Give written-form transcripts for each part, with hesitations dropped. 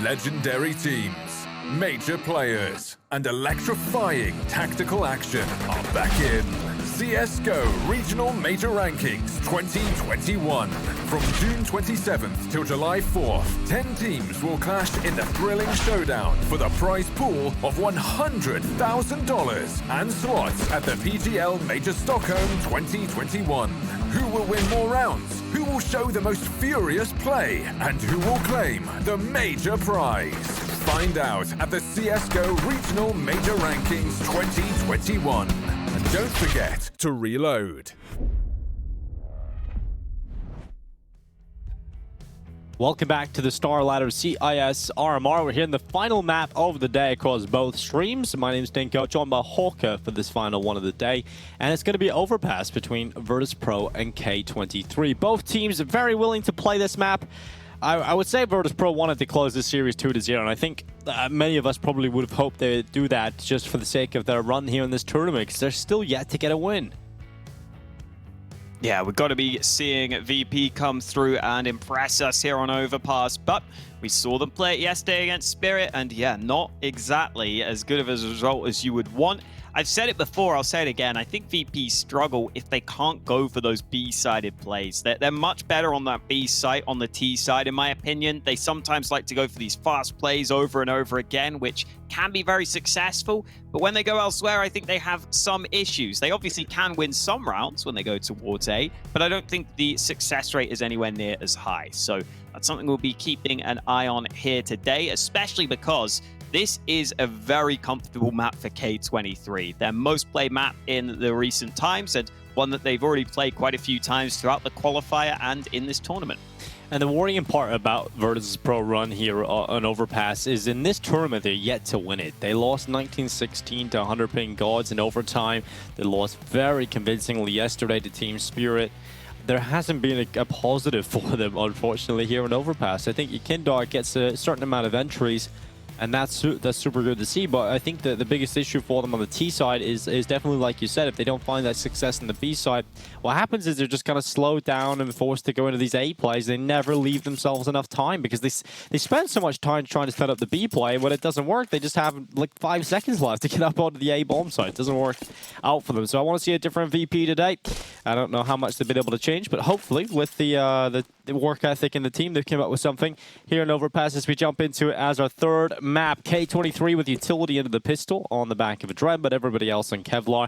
Legendary teams, major players, and electrifying tactical action are back in CSGO Regional Major Rankings 2021. From June 27th till July 4th, 10 teams will clash in the thrilling showdown for the prize pool of $100,000 and slots at the PGL Major Stockholm 2021. Who will win more rounds? Who will show the most furious play? And who will claim the major prize? Find out at the CSGO Regional Major Rankings 2021. And don't forget to reload. Welcome back to the StarLadder CIS RMR. We're here in the final map of the day across both streams. My name is Dinko, joined by Hawker for this final one of the day. And it's going to be Overpass between Virtus.pro and K23. Both teams are very willing to play this map. I would say Virtus.pro wanted to close this series 2-0, and I think many of us probably would have hoped they'd do that just for the sake of their run here in this tournament, because they're still yet to get a win. Yeah, we've got to be seeing VP come through and impress us here on Overpass, but we saw them play it yesterday against Spirit, and yeah, not exactly as good of a result as you would want. I've said it before, I'll say it again. I think VP struggle if they can't go for those B-sided plays. They're much better on that B side, on the T side, in my opinion. They sometimes like to go for these fast plays over and over again, which can be very successful. But when they go elsewhere, I think they have some issues. They obviously can win some rounds when they go towards A, but I don't think the success rate is anywhere near as high. So that's something we'll be keeping an eye on here today, especially because this is a very comfortable map for K23. Their most played map in the recent times, and one that they've already played quite a few times throughout the qualifier and in this tournament. And the worrying part about Virtus.pro run here on Overpass is in this tournament, they're yet to win it. They lost 19-16 to 100 Ping Gods in overtime. They lost very convincingly yesterday to Team Spirit. There hasn't been a positive for them, unfortunately, here in Overpass. I think Yekindar gets a certain amount of entries, and that's super good to see. But I think that the biggest issue for them on the T side is definitely, like you said, if they don't find that success in the B side, what happens is they're just kind of slowed down and forced to go into these A plays. They never leave themselves enough time because they spend so much time trying to set up the B play. When it doesn't work, they just have like 5 seconds left to get up onto the A bomb site. It doesn't work out for them. So I want to see a different VP today. I don't know how much they've been able to change, but hopefully with the work ethic in the team, they've come up with something here in Overpass as we jump into it as our third map. K23 with utility into the pistol on the back of a Dread, but everybody else on Kevlar.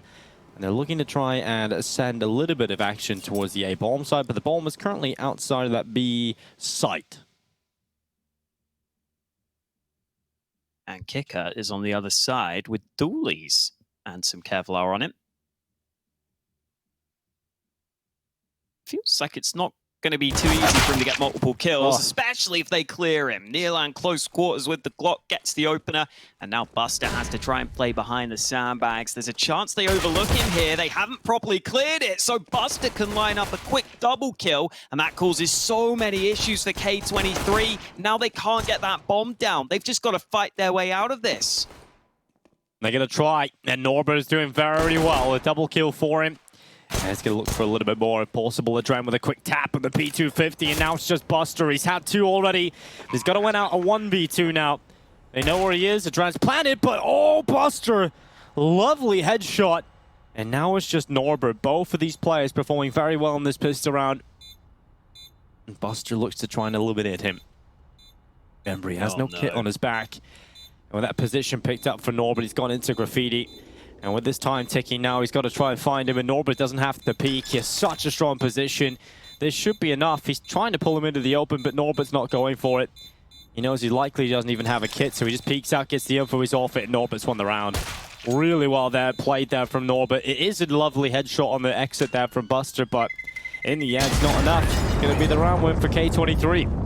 And they're looking to try and send a little bit of action towards the A bomb side, but the bomb is currently outside of that B site. And Kicker is on the other side with Doolies and some Kevlar on him. Feels like it's not going to be too easy for him to get multiple kills, especially if they clear him. Nearland close quarters with the Glock, gets the opener, and now Buster has to try and play behind the sandbags. There's a chance they overlook him here. They haven't properly cleared it, so Buster can line up a quick double kill, and that causes so many issues for K23. Now they can't get that bomb down. They've just got to fight their way out of this. They're going to try, and Norbert is doing very well. A double kill for him. And he's going to look for a little bit more if possible. Adren with a quick tap on the P250, and now it's just Buster. He's had 2 already. He's got to win out a 1v2 now. They know where he is. Adren's planted, but oh, Buster! Lovely headshot. And now it's just Norbert. Both of these players performing very well in this pistol round. And Buster looks to try and eliminate him. Remember, he has no kit on his back. And with that position picked up for Norbert, he's gone into Graffiti. And with this time ticking now, he's got to try and find him, and Norbert doesn't have to peek. He has such a strong position. This should be enough. He's trying to pull him into the open, but Norbert's not going for it. He knows he likely doesn't even have a kit, so he just peeks out, gets the info, he's off it, and Norbert's won the round. Really well there, played there from Norbert. It is a lovely headshot on the exit there from Buster, but in the end, it's not enough. It's going to be the round win for K23.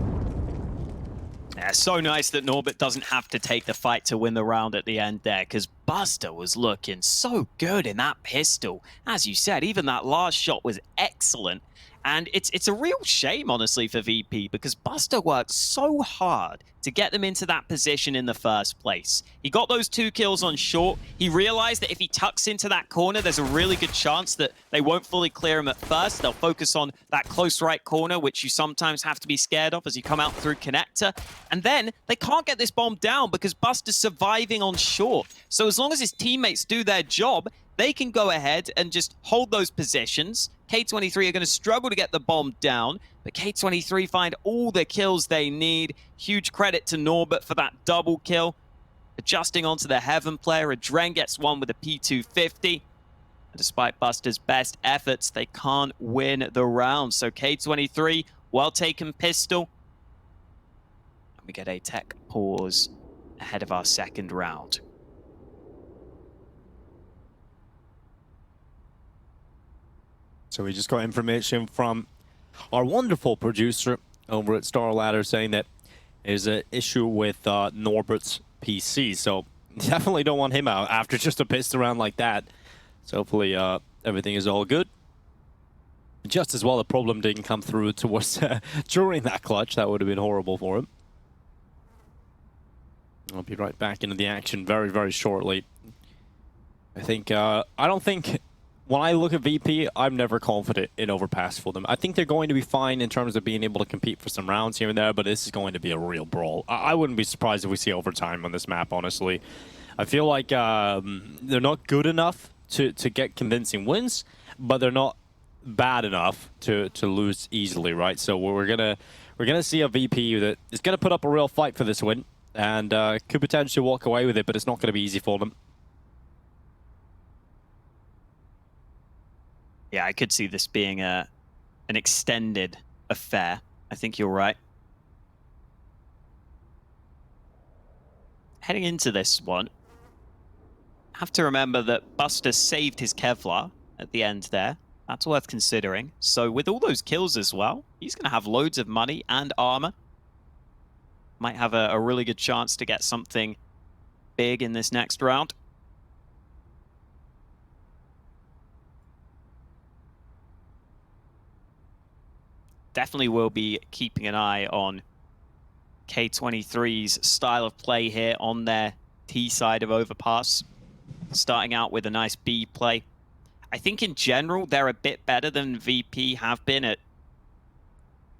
Yeah, so nice that Norbert doesn't have to take the fight to win the round at the end there, because Buster was looking so good in that pistol. As you said, even that last shot was excellent. And it's a real shame, honestly, for VP, because Buster worked so hard to get them into that position in the first place. He got those 2 kills on short. He realized that if he tucks into that corner, there's a really good chance that they won't fully clear him at first. They'll focus on that close right corner, which you sometimes have to be scared of as you come out through connector. And then they can't get this bomb down because Buster's surviving on short. So as long as his teammates do their job, they can go ahead and just hold those positions. K23 are going to struggle to get the bomb down, but K23 find all the kills they need. Huge credit to Norbert for that double kill. Adjusting onto the Heaven player, Adren gets one with a P250. And despite Buster's best efforts, they can't win the round. So K23, well taken pistol. And we get a tech pause ahead of our second round. So we just got information from our wonderful producer over at StarLadder saying that there's an issue with Norbert's PC. So definitely don't want him out after just a pissed around like that. So hopefully everything is all good. Just as well the problem didn't come through towards during that clutch. That would have been horrible for him. I'll be right back into the action very, very shortly. I think, I don't think... When I look at VP, I'm never confident in Overpass for them. I think they're going to be fine in terms of being able to compete for some rounds here and there, but this is going to be a real brawl. I wouldn't be surprised if we see overtime on this map, honestly. I feel like they're not good enough to get convincing wins, but they're not bad enough to lose easily, right? So we're gonna see a VP that is gonna put up a real fight for this win, and could potentially walk away with it, but it's not gonna be easy for them. Yeah, I could see this being an extended affair. I think you're right. Heading into this one, have to remember that Buster saved his Kevlar at the end there. That's worth considering. So with all those kills as well, he's going to have loads of money and armor. Might have a really good chance to get something big in this next round. Definitely will be keeping an eye on K23's style of play here on their T side of Overpass. Starting out with a nice B play. I think in general, they're a bit better than VP have been at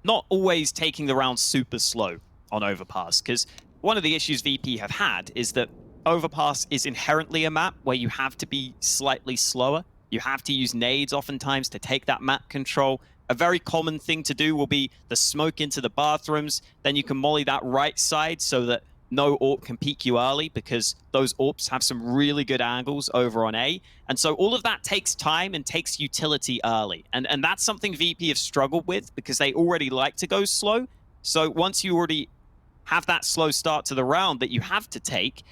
not always taking the round super slow on Overpass, because one of the issues VP have had is that Overpass is inherently a map where you have to be slightly slower. You have to use nades oftentimes to take that map control. A very common thing to do will be the smoke into the bathrooms. Then you can molly that right side so that no AWP can peek you early, because those AWPs have some really good angles over on A. And so all of that takes time and takes utility early. And that's something VP have struggled with because they already like to go slow. So once you already have that slow start to the round that you have to take,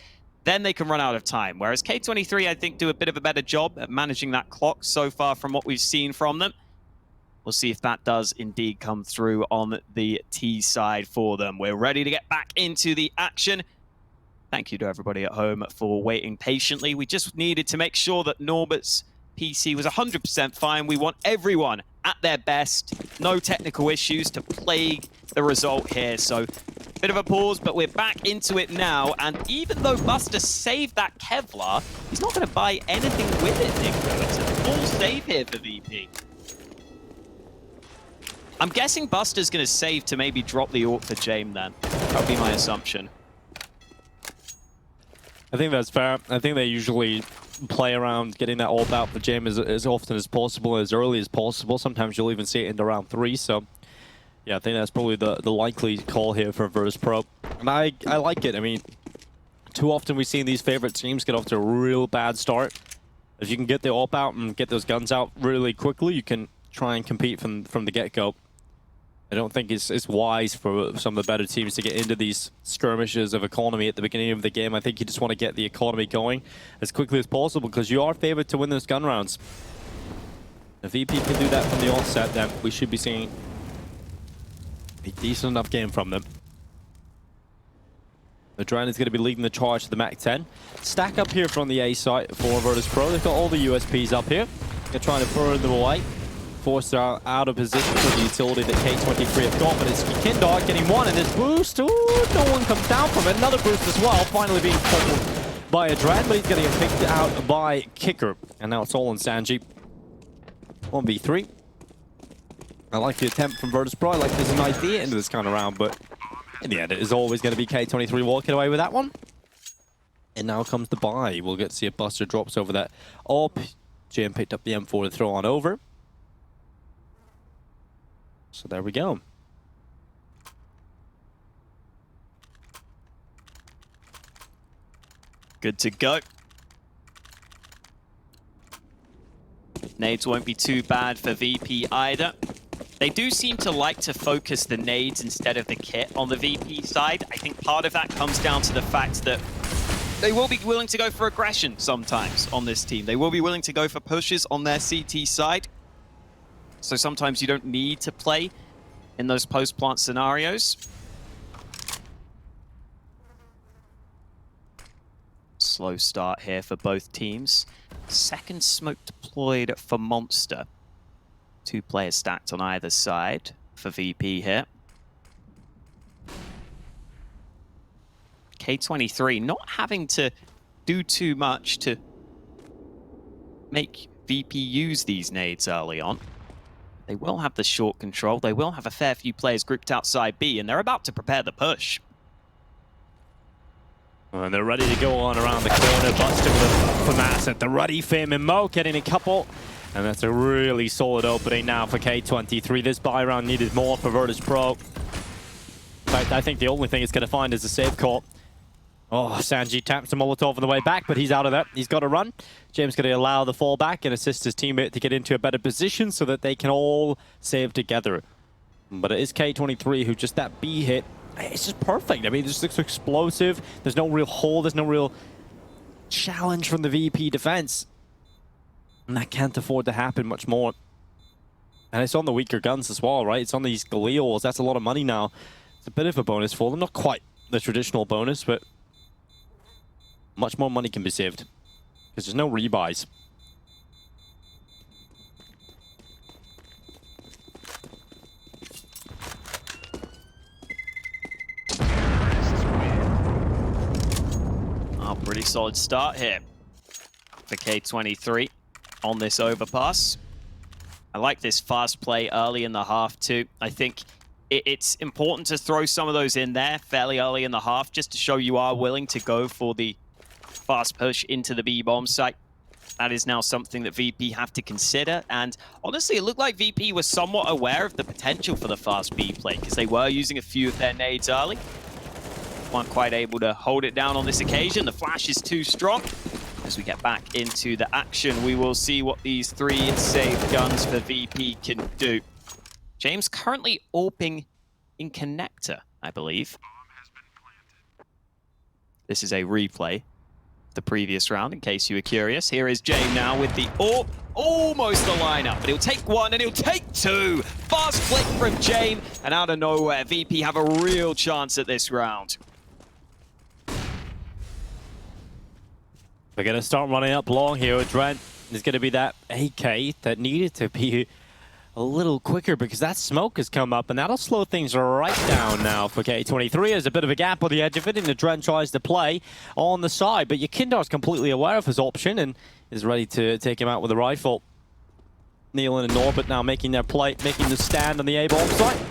then they can run out of time. Whereas K23, I think, do a bit of a better job at managing that clock so far from what we've seen from them. We'll see if that does indeed come through on the T side for them. We're ready to get back into the action. Thank you to everybody at home for waiting patiently. We just needed to make sure that Norbert's PC was 100% fine. We want everyone at their best. No technical issues to plague the result here. So, bit of a pause, but we're back into it now. And even though Buster saved that Kevlar, he's not going to buy anything with it, Nico. It's a full save here for VP. I'm guessing Buster's going to save to maybe drop the AWP for James then. That would be my assumption. I think that's fair. I think they usually play around getting that AWP out for James as often as possible, as early as possible. Sometimes you'll even see it into round 3. So, yeah, I think that's probably the likely call here for Virtus.pro. And I like it. I mean, too often we've seen these favorite teams get off to a real bad start. If you can get the AWP out and get those guns out really quickly, you can try and compete from the get-go. I don't think it's wise for some of the better teams to get into these skirmishes of economy at the beginning of the game. I think you just want to get the economy going as quickly as possible because you are favored to win those gun rounds. If VP can do that from the onset, then we should be seeing a decent enough game from them. Adren is going to be leading the charge to the MAC-10. Stack up here from the A site for Virtus.pro. They've got all the USPs up here. They're trying to burn them away. forced out of position for the utility that K23 have got, but it's Kindar getting one, and this boost, ooh, no one comes down from it. Another boost as well, finally being pulled by a Dread, but he's going to get picked out by Kicker. And now it's all on Sanji. 1v3. I like the attempt from Virtus.pro. I like there's an idea into this kind of round, but in the end, it is always going to be K23 walking away with that one. And now comes the buy. We'll get to see if Buster drops over that up. JM picked up the M4 to throw on over. So there we go. Good to go. Nades won't be too bad for VP either. They do seem to like to focus the nades instead of the kit on the VP side. I think part of that comes down to the fact that they will be willing to go for aggression sometimes on this team. They will be willing to go for pushes on their CT side. So sometimes you don't need to play in those post-plant scenarios. Slow start here for both teams. Second smoke deployed for Monster. 2 players stacked on either side for VP here. K23 not having to do too much to make VP use these nades early on. They will have the short control. They will have a fair few players grouped outside B, and they're about to prepare the push. And they're ready to go on around the corner. Buster with a finesse at the ready. Fame and Mo getting a couple. And that's a really solid opening now for K23. This buy round needed more for Virtus.pro. In fact, I think the only thing it's going to find is a save call. Oh, Sanji taps the Molotov on the way back, but he's out of there. He's got to run. James going to allow the fallback and assist his teammate to get into a better position so that they can all save together. But it is K23 who just that B hit. It's just perfect. I mean, this looks explosive. There's no real hole. There's no real challenge from the VP defense. And that can't afford to happen much more. And it's on the weaker guns as well, right? It's on these Galeals. That's a lot of money now. It's a bit of a bonus for them. Not quite the traditional bonus, but much more money can be saved. Because there's no rebuys. Oh, pretty solid start here for K23 on this overpass. I like this fast play early in the half too. I think it's important to throw some of those in there fairly early in the half just to show you are willing to go for the fast push into the B-bomb site. That is now something that VP have to consider, and honestly it looked like VP was somewhat aware of the potential for the fast B play because they were using a few of their nades early. Weren't quite able to hold it down on this occasion. The flash is too strong. As we get back into the action, we will see what these 3 saved guns for VP can do. James currently AWPing in connector, I believe. This is a replay of the previous round, in case you were curious. Here is James now with the AWP. Almost the lineup, but he'll take 1 and he'll take 2. Fast flick from James, and out of nowhere, VP have a real chance at this round. We're going to start running up long here with Drent. There's going to be that AK that needed to be a little quicker because that smoke has come up, and that'll slow things right down now for K23. There's a bit of a gap on the edge of it, and the Drent tries to play on the side, but Yakindar's completely aware of his option and is ready to take him out with a rifle. Nealon and Norbert now making their play, making the stand on the A-bomb site.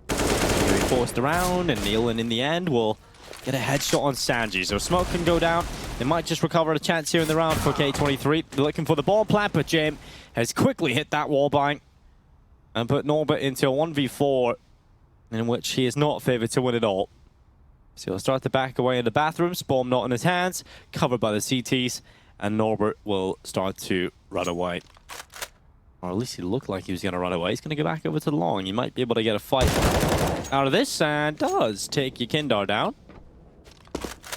Very forced around, and Nealon in the end will get a headshot on Sanji. So smoke can go down. They might just recover a chance here in the round for K23. They're looking for the bomb plant, but James has quickly hit that wallbang and put Norbert into a 1v4 in which he is not favored to win it all. So he'll start to back away in the bathrooms, bomb not in his hands, covered by the CTs, and Norbert will start to run away. Or at least he looked like he was going to run away. He's going to go back over to the long. He might be able to get a fight out of this, and does take Yakindar down.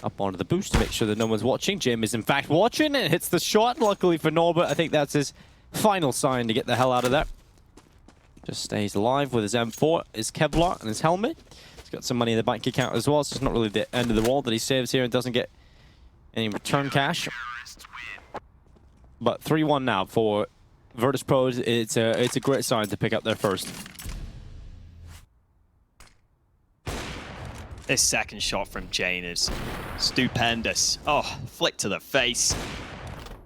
Up onto the boost to make sure that no one's watching. Jim is in fact watching and hits the shot. Luckily for Norbert, I think that's his final sign to get the hell out of there. Just stays alive with his M4, his Kevlar, and his helmet. He's got some money in the bank account as well, so it's not really the end of the world that he saves here and doesn't get any return cash. But 3-1 now for Virtus.pro, it's a great sign to pick up their first. This second shot from Jane is stupendous. Oh, flick to the face.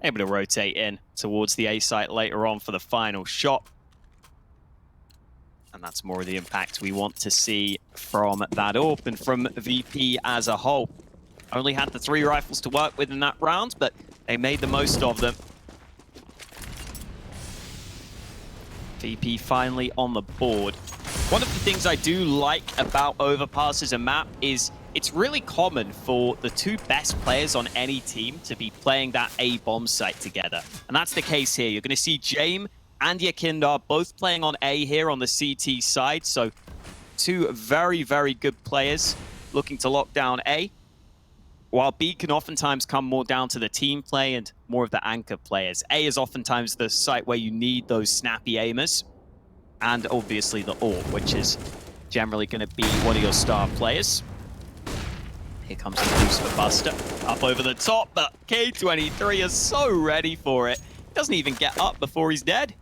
Able to rotate in towards the A site later on for the final shot. And that's more of the impact we want to see from that AWP and from VP as a whole. Only had the 3 rifles to work with in that round, but they made the most of them. VP finally on the board. One of the things I do like about Overpass as a map is it's really common for the 2 best players on any team to be playing that A bomb site together. And that's the case here. You're going to see Jame and Yakindar both playing on A here on the CT side. So 2 very, very good players looking to lock down A. While B can oftentimes come more down to the team play and more of the anchor players. A is oftentimes the site where you need those snappy aimers. And obviously the AWP, which is generally going to be one of your star players. Here comes the boost for Buster. Up over the top, but K23 is so ready for it. Doesn't even get up before he's dead.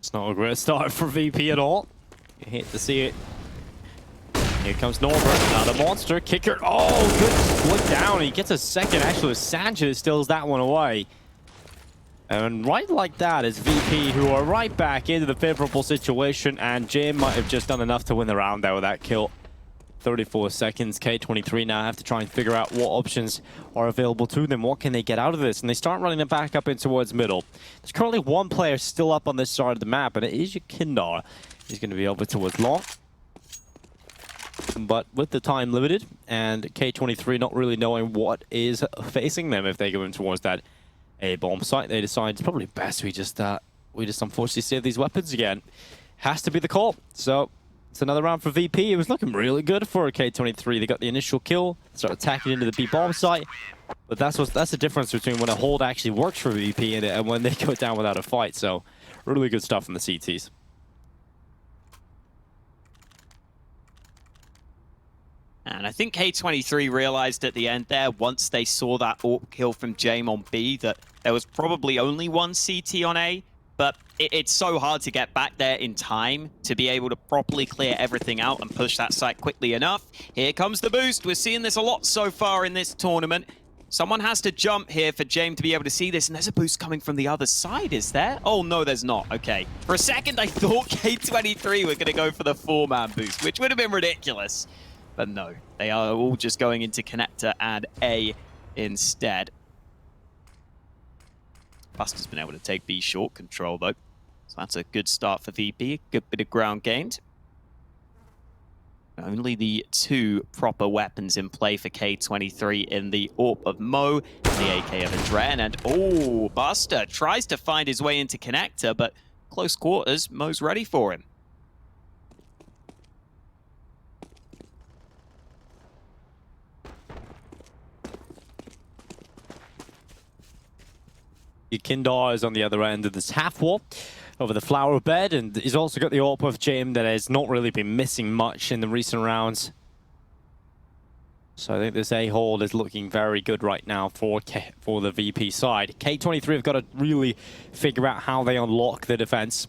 It's not a great start for VP at all. You hate to see it. Here comes Norbert, not a monster. Kicker, oh, good split down. He gets a second, actually. Sanchez steals that one away. And right like that is VP, who are right back into the favorable situation, and Jim might have just done enough to win the round there with that kill. 34 seconds, K23 now have to try and figure out what options are available to them. What can they get out of this? And they start running it back up in towards middle. There's currently 1 player still up on this side of the map, and it is Yakindar. He's going to be over towards long. But with the time limited, and K23 not really knowing what is facing them if they go in towards that A-bomb site, they decide it's probably best we just unfortunately save these weapons again. Has to be the call. So it's another round for VP. It was looking really good for K23. They got the initial kill, start attacking into the B-bomb site. But that's the difference between when a hold actually works for VP and when they go down without a fight. So really good stuff from the CTs. And I think K23 realized at the end there, once they saw that AWP kill from Jame on B, that there was probably only 1 CT on A. But it's so hard to get back there in time to be able to properly clear everything out and push that site quickly enough. Here comes the boost. We're seeing this a lot so far in this tournament. Someone has to jump here for Jame to be able to see this, and there's a boost coming from the other side, is there? Oh, no, there's not. Okay. For a second, I thought K23 were going to go for the 4-man boost, which would have been ridiculous. But no, they are all just going into connector and A instead. Buster's been able to take B short control, though. So that's a good start for VP, a good bit of ground gained. Only the 2 proper weapons in play for K23 in the AWP of Mo and the AK of Adren. And oh, Buster tries to find his way into connector, but close quarters, Mo's ready for him. Yakindar is on the other end of this half wall over the flower bed, and he's also got the AWP of Jame that has not really been missing much in the recent rounds. So I think this A-hold is looking very good right now for the VP side. K23 have got to really figure out how they unlock the defense.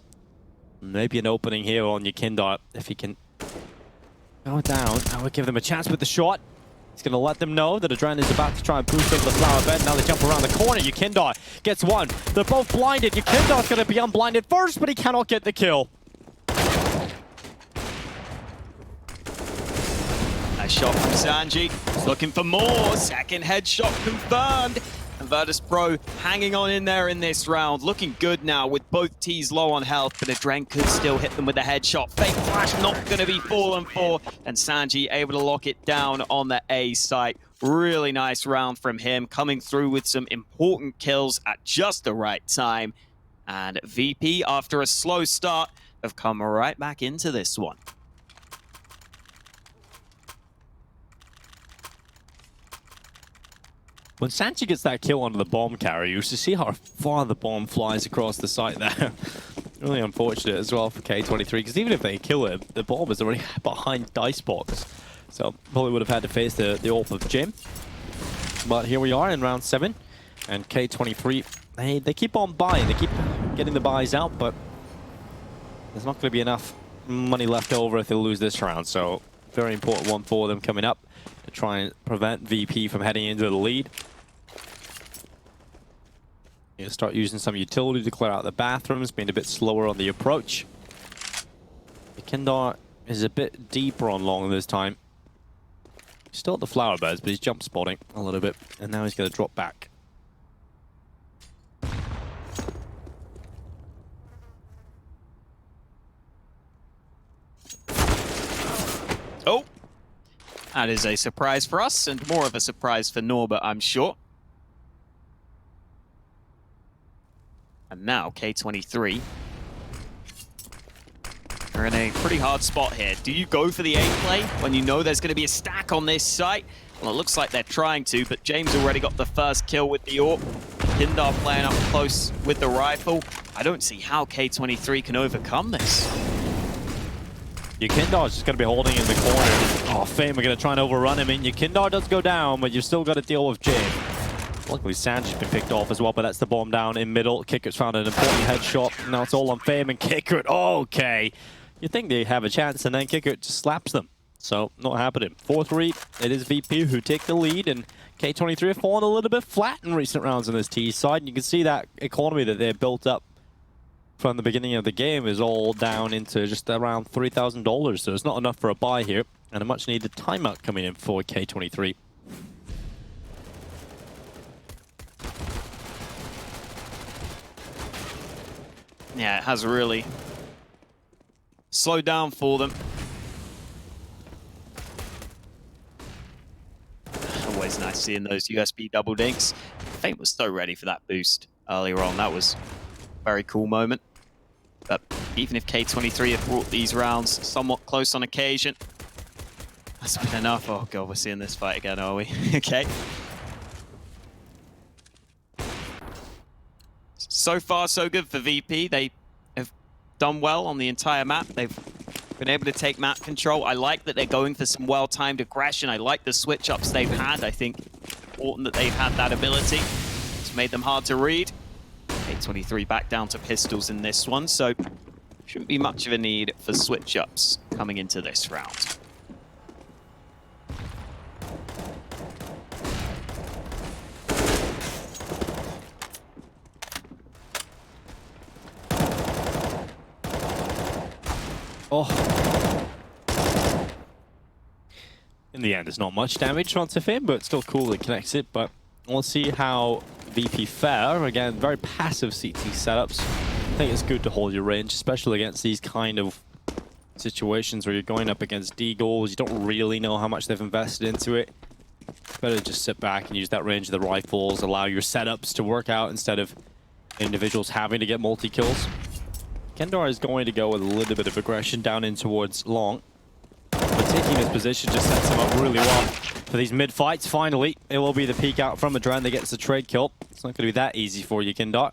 Maybe an opening here on Yakindar if he can go down. That would give them a chance with the shot. He's going to let them know that Adren is about to try and boost over the flower bed. Now they jump around the corner. Yakindar gets one. They're both blinded. Yakindar's going to be unblinded first, but he cannot get the kill. Nice shot from Sanji. He's looking for more. Second headshot confirmed. And Virtus.pro hanging on in there in this round. Looking good now with both T's low on health, but Adren could still hit them with a headshot. Fake flash not going to be fallen for. And Sanji able to lock it down on the A site. Really nice round from him, coming through with some important kills at just the right time. And VP, after a slow start, have come right back into this one. When Sanchi gets that kill onto the bomb carrier, you should see how far the bomb flies across the site there. Really unfortunate as well for K23, because even if they kill him, the bomb is already behind Dicebox. So probably would have had to face the AWP of Jim. But here we are in round 7. And K23, they keep on buying. They keep getting the buys out, but there's not going to be enough money left over if they lose this round. So very important one for them coming up to try and prevent VP from heading into the lead. You start using some utility to clear out the bathrooms, being a bit slower on the approach. Kindar is a bit deeper on long this time. Still at the flower beds, but he's jump spotting a little bit, and now he's going to drop back. Oh, that is a surprise for us, and more of a surprise for Norbert, I'm sure. And now K23 are in a pretty hard spot here. Do you go for the A play when you know there's going to be a stack on this site? Well, it looks like they're trying to, but James already got the first kill with the AWP. Kindar playing up close with the rifle. I don't see how K23 can overcome this. Your Kindar's just going to be holding in the corner. Oh, Fame are going to try and overrun him. And your Kindar does go down, but you've still got to deal with James. Luckily, Sanji's been picked off as well, but that's the bomb down in middle. Kickert's found an important headshot. Now it's all on Fame and Kickert. Oh, okay. You think they have a chance, and then Kickert just slaps them. So, not happening. 4-3, it is VP who take the lead, and K23 have fallen a little bit flat in recent rounds on this T side. And you can see that economy that they built up from the beginning of the game is all down into just around $3,000. So it's not enough for a buy here, and a much-needed timeout coming in for K23. Yeah, it has really slowed down for them. Always nice seeing those USB double dinks. Fame was so ready for that boost earlier on. That was a very cool moment. But even if K23 have brought these rounds somewhat close on occasion, that's been enough. Oh god, we're seeing this fight again, are we? Okay. So far, so good for VP. They have done well on the entire map. They've been able to take map control. I like that they're going for some well-timed aggression. I like the switch-ups they've had. I think important that they've had that ability. It's made them hard to read. K23 back down to pistols in this one, so shouldn't be much of a need for switch-ups coming into this round. Oh. In the end, it's not much damage onto Fame, but it's still cool it connects it. But we'll see how VP fare. Again, very passive CT setups. I think it's good to hold your range, especially against these kind of situations where you're going up against D-goals. You don't really know how much they've invested into it. Better just sit back and use that range of the rifles, allow your setups to work out instead of individuals having to get multi-kills. Kindar is going to go with a little bit of aggression down in towards long. But taking this position just sets him up really well for these mid-fights. Finally, it will be the peek out from Adren that gets the trade kill. It's not going to be that easy for you, Kindar.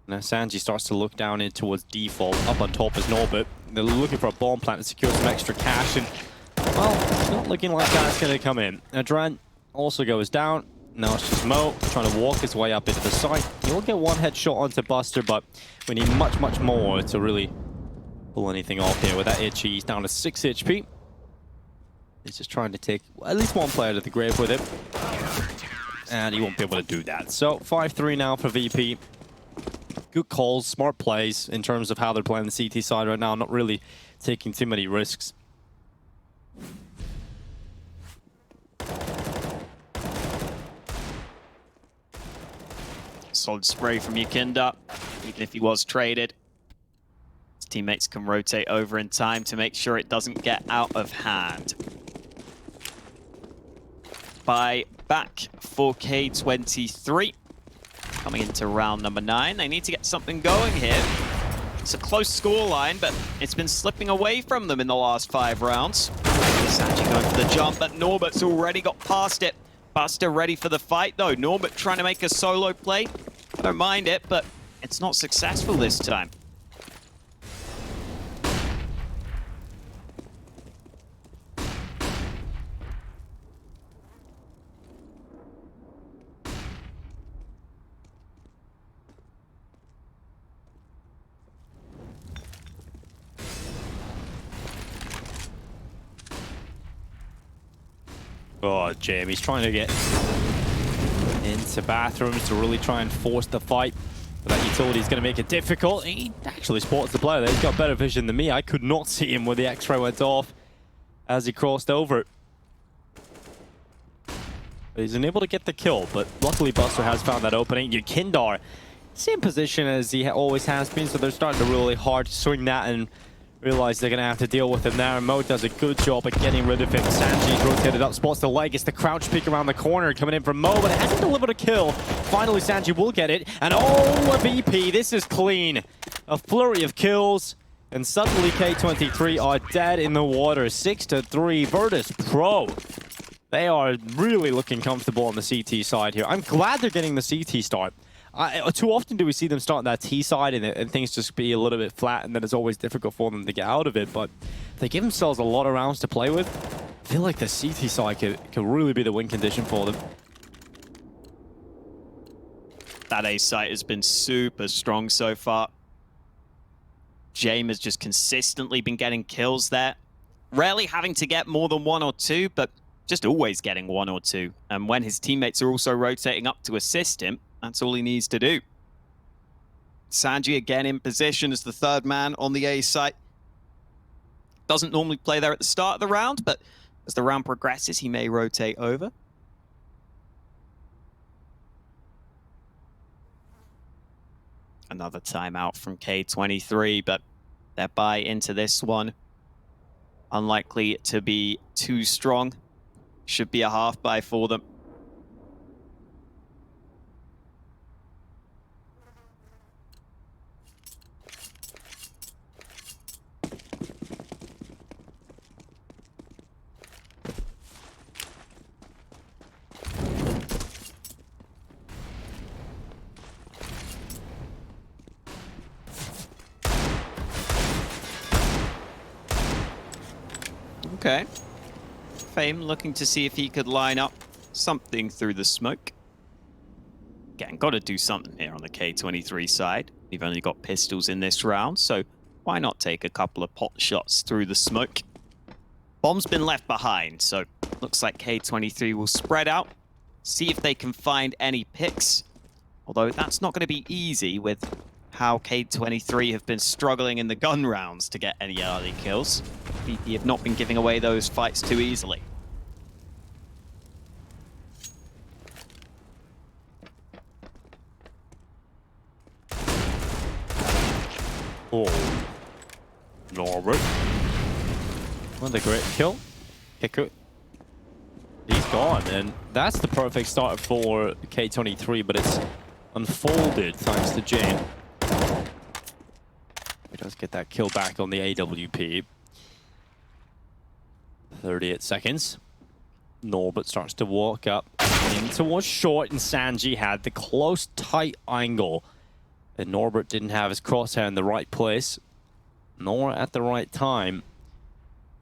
Now Sanji starts to look down in towards default. Up on top is Norbert. They're looking for a bomb plant to secure some extra cash. And, well, it's not looking like that's going to come in. Adren also goes down. Now it's just Mo trying to walk his way up into the site. He'll get one headshot onto Buster, but we need much, much more to really pull anything off here. With that Itchy, he's down to 6 HP. He's just trying to take at least one player to the grave with him. And he won't be able to do that. So 5-3 now for VP. Good calls, smart plays in terms of how they're playing the CT side right now. Not really taking too many risks. Solid spray from Kindar, even if he was traded. His teammates can rotate over in time to make sure it doesn't get out of hand. By back for K23. Coming into round number 9. They need to get something going here. It's a close scoreline, but it's been slipping away from them in the last 5 rounds. Sanji going for the jump, but Norbert's already got past it. Buster ready for the fight, though. Norbert trying to make a solo play. I don't mind it, but it's not successful this time. Oh, Jamie's trying to get into bathrooms to really try and force the fight. But that utility is going to make it difficult. He actually spots the player there. He's got better vision than me. I could not see him when the X-ray went off as he crossed over. He's unable to get the kill, but luckily Buster has found that opening. Yukindar, same position as he always has been, so they're starting to really hard swing that and realize they're going to have to deal with him now. And Mo does a good job at getting rid of him. Sanji's rotated up, spots the leg. It's the crouch peek around the corner coming in from Mo, but it hasn't delivered a kill. Finally, Sanji will get it. And oh, a VP. This is clean. A flurry of kills. And suddenly K23 are dead in the water. 6-3, Virtus.pro. They are really looking comfortable on the CT side here. I'm glad they're getting the CT start. Too often do we see them start that T side and things just be a little bit flat, and then it's always difficult for them to get out of it. But they give themselves a lot of rounds to play with. I feel like the CT side could really be the win condition for them. That A site has been super strong so far. James has just consistently been getting kills there. Rarely having to get more than 1 or 2, but just always getting 1 or 2. And when his teammates are also rotating up to assist him, that's all he needs to do. Sanji again in position as the third man on the A site. Doesn't normally play there at the start of the round, but as the round progresses, he may rotate over. Another timeout from K23, but their buy into this one unlikely to be too strong. Should be a half buy for them. Okay. Fame looking to see if he could line up something through the smoke. Again, got to do something here on the K23 side. We've only got pistols in this round, so why not take a couple of pot shots through the smoke? Bomb's been left behind, so looks like K23 will spread out, see if they can find any picks. Although that's not going to be easy with how K23 have been struggling in the gun rounds to get any early kills. VP have not been giving away those fights too easily. Oh, Norbert. What a great kill. Kicker. He's gone, and that's the perfect start for K23, but it's unfolded thanks to Jane. He does get that kill back on the AWP. 38 seconds. Norbert starts to walk up in towards short, and Sanji had the close, tight angle. And Norbert didn't have his crosshair in the right place, nor at the right time.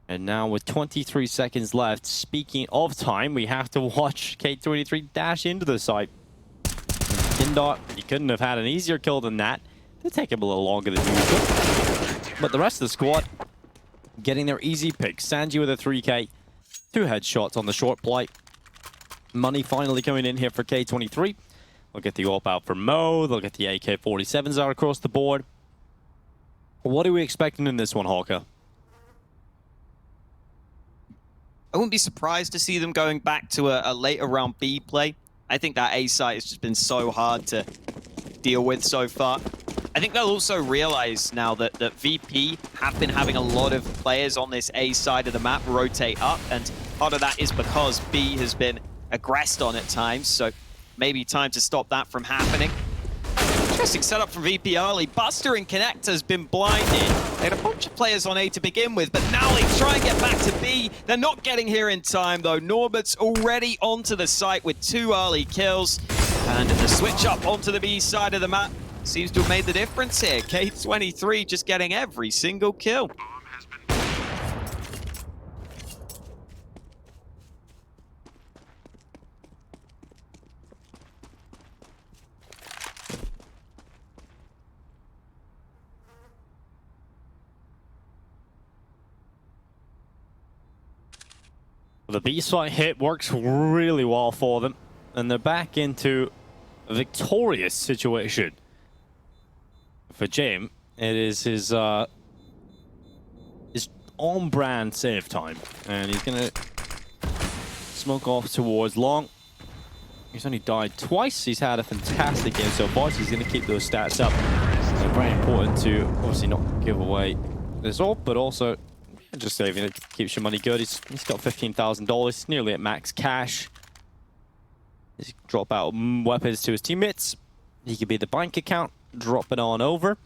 And now with 23 seconds left, speaking of time, we have to watch K23 dash into the site. Kindar, you couldn't have had an easier kill than that. It'll take him a little longer than usual. But the rest of the squad getting their easy picks. Sanji with a 3K, 2 headshots on the short plate. Money finally coming in here for K23. They'll get the AWP out for Mo. They'll get the AK-47s out across the board. What are we expecting in this one, Hawker? I wouldn't be surprised to see them going back to a later round B play. I think that A site has just been so hard to deal with so far. I think they'll also realize now that VP have been having a lot of players on this A side of the map rotate up, and part of that is because B has been aggressed on at times, so maybe time to stop that from happening. Interesting setup from VP early. Buster and Connector has been blinded. They had a bunch of players on A to begin with, but now they try and get back to B. They're not getting here in time, though. Norbert's already onto the site with 2 early kills. And the switch up onto the B side of the map seems to have made the difference here. K23 just getting every single kill. The B-side hit works really well for them, and they're back into a victorious situation. For James, it is his on-brand save time, and he's gonna smoke off towards long. He's only died twice. He's had a fantastic game so far, so he's gonna keep those stats up. So very important to obviously not give away this ult, but also just saving it keeps your money good. He's got $15,000, nearly at max cash. He's drop out weapons to his teammates. He could be the bank account, drop it on over.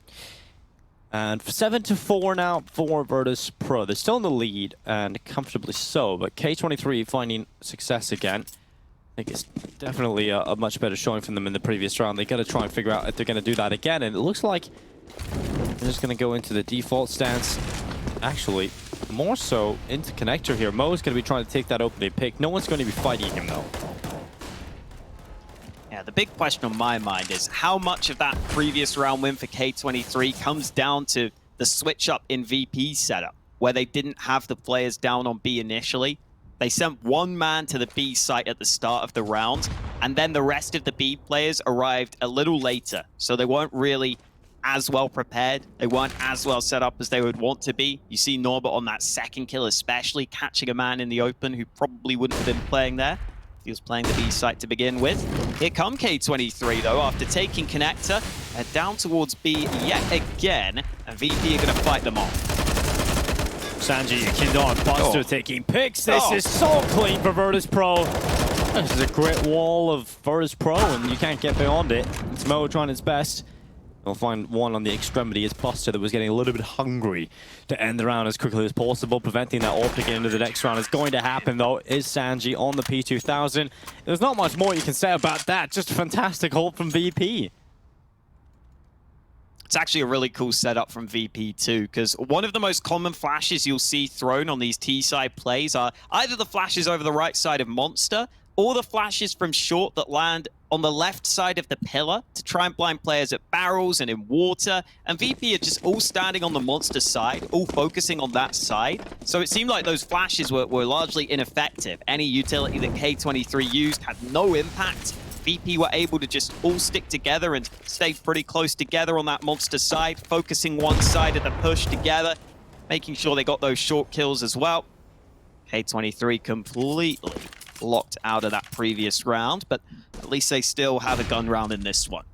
And 7-4 now for Virtus.pro. They're still in the lead, and comfortably so, but K23 finding success again. I think it's definitely a much better showing from them in the previous round. They got to try and figure out if they're going to do that again, and it looks like they're just going to go into the default stance. Actually, more so into connector here. Mo's going to be trying to take that opening pick. No one's going to be fighting him, though. Yeah, the big question on my mind is how much of that previous round win for K23 comes down to the switch up in VP setup, where they didn't have the players down on B initially. They sent one man to the B site at the start of the round, and then the rest of the B players arrived a little later, so they weren't really as well prepared. They weren't as well set up as they would want to be. You see Norbert on that second kill especially, catching a man in the open who probably wouldn't have been playing there. He was playing the B site to begin with. Here come K23 though, after taking connector, down towards B yet again, and VP are going to fight them off. Sanji, Kindar, Buster taking picks. This is so clean for Virtus.pro. This is a great wall of Virtus.pro, and you can't get beyond it. It's Mo trying his best. We'll find one on the extremity. It's Buster that was getting a little bit hungry to end the round as quickly as possible. Preventing that ult picking into the next round is going to happen, though, is Sanji on the P2000. There's not much more you can say about that. Just a fantastic ult from VP. It's actually a really cool setup from VP too, because one of the most common flashes you'll see thrown on these T-side plays are either the flashes over the right side of Monster, or the flashes from short that land on the left side of the pillar to try and blind players at barrels and in water. And VP are just all standing on the Monster side, all focusing on that side. So it seemed like those flashes were largely ineffective. Any utility that K23 used had no impact. VP were able to just all stick together and stay pretty close together on that Monster side, focusing one side of the push together, making sure they got those short kills as well. K23 completely locked out of that previous round, but at least they still have a gun round in this one.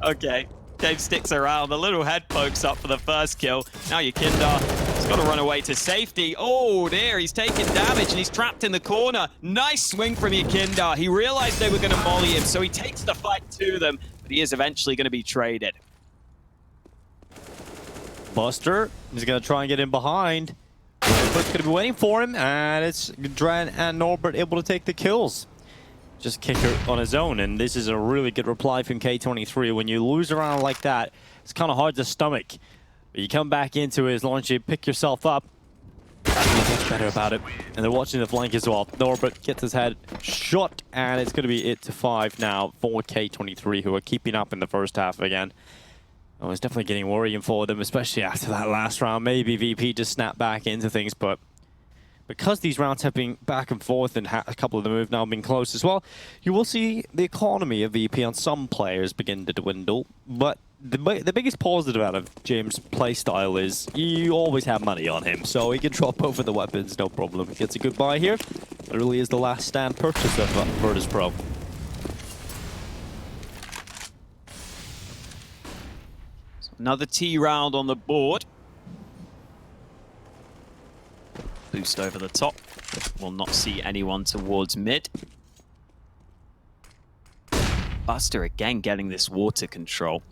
Okay, Dave sticks around. The little head pokes up for the first kill. Now Yakindar has got to run away to safety. Oh dear, he's taking damage and he's trapped in the corner. Nice swing from Yakindar. He realized they were going to molly him, so he takes the fight to them, but he is eventually going to be traded. Buster is going to try and get in behind. But going to be waiting for him, and it's Dren and Norbert able to take the kills. Just kicker on his own, and this is a really good reply from K23. When you lose around like that, it's kind of hard to stomach. But you come back into it as long as you pick yourself up. Much better about it. And they're watching the flank as well. Norbert gets his head shot, and it's going to be it to 5 now for K23, who are keeping up in the first half again. Oh, it's definitely getting worrying for them, especially after that last round. Maybe VP just snapped back into things, but because these rounds have been back and forth and a couple of them have now been close as well, you will see the economy of VP on some players begin to dwindle. But the biggest positive out of James' playstyle is you always have money on him, so he can drop over the weapons, no problem. He gets a good buy here. Literally is the last stand purchase of Virtus.pro. Another T round on the board. Boost over the top. Will not see anyone towards mid. Buster again getting this water control.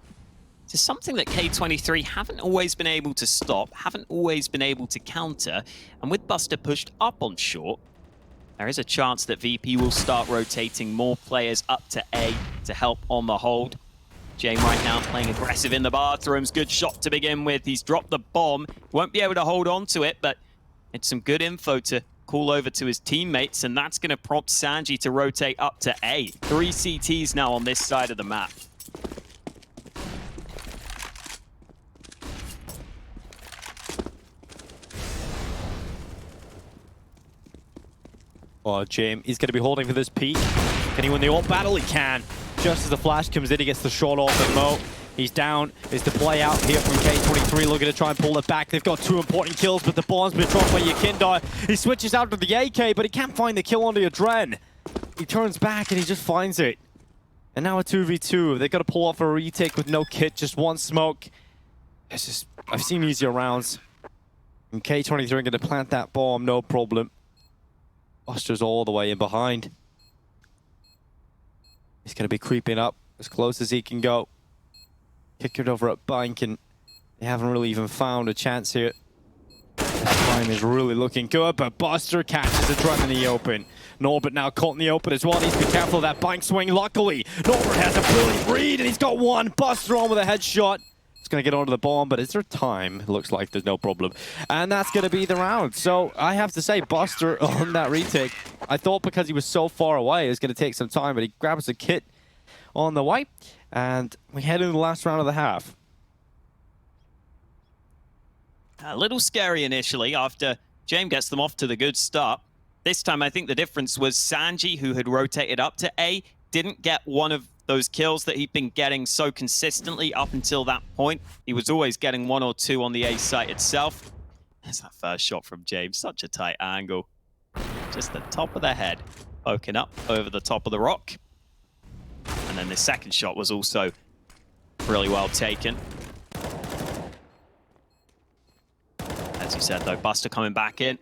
This is something that K23 haven't always been able to stop, haven't always been able to counter. And with Buster pushed up on short, there is a chance that VP will start rotating more players up to A to help on the hold. Jane right now playing aggressive in the bathrooms. Good shot to begin with. He's dropped the bomb. Won't be able to hold on to it, but it's some good info to call over to his teammates, and that's going to prompt Sanji to rotate up to A. 3 CTs now on this side of the map. Oh, James, he's going to be holding for this peak. Can he win the ult battle? He can. Just as the flash comes in, he gets the shot off at Mo. He's down. Is the play out here from K23 looking to try and pull it back. They've got 2 important kills, but the bomb's been dropped by Yakindar. He switches out to the AK, but he can't find the kill on the Adren. He turns back and he just finds it. And now a 2v2. They've got to pull off a retake with no kit, just 1 smoke. It's just, I've seen easier rounds. And K23 are going to plant that bomb, no problem. Buster's all the way in behind. He's going to be creeping up as close as he can go. Kick it over at Bank, and they haven't really even found a chance here. This time is really looking good, but Buster catches a drum in the open. Norbert now caught in the open as well. Needs to be careful of that Bank swing. Luckily, Norbert has a brilliant read, and he's got 1. Buster on with a headshot. It's going to get onto the bomb, but is there time? It looks like there's no problem. And that's going to be the round. So I have to say, Buster on that retake, I thought because he was so far away, it was going to take some time, but he grabs a kit on the wipe, and we head into the last round of the half. A little scary initially after James gets them off to the good start. This time, I think the difference was Sanji, who had rotated up to A, didn't get one of those kills that he'd been getting so consistently up until that point. He was always getting 1 or 2 on the A site itself. There's that first shot from James, such a tight angle. Just the top of the head, poking up over the top of the rock. And then the second shot was also really well taken. As you said though, Buster coming back in.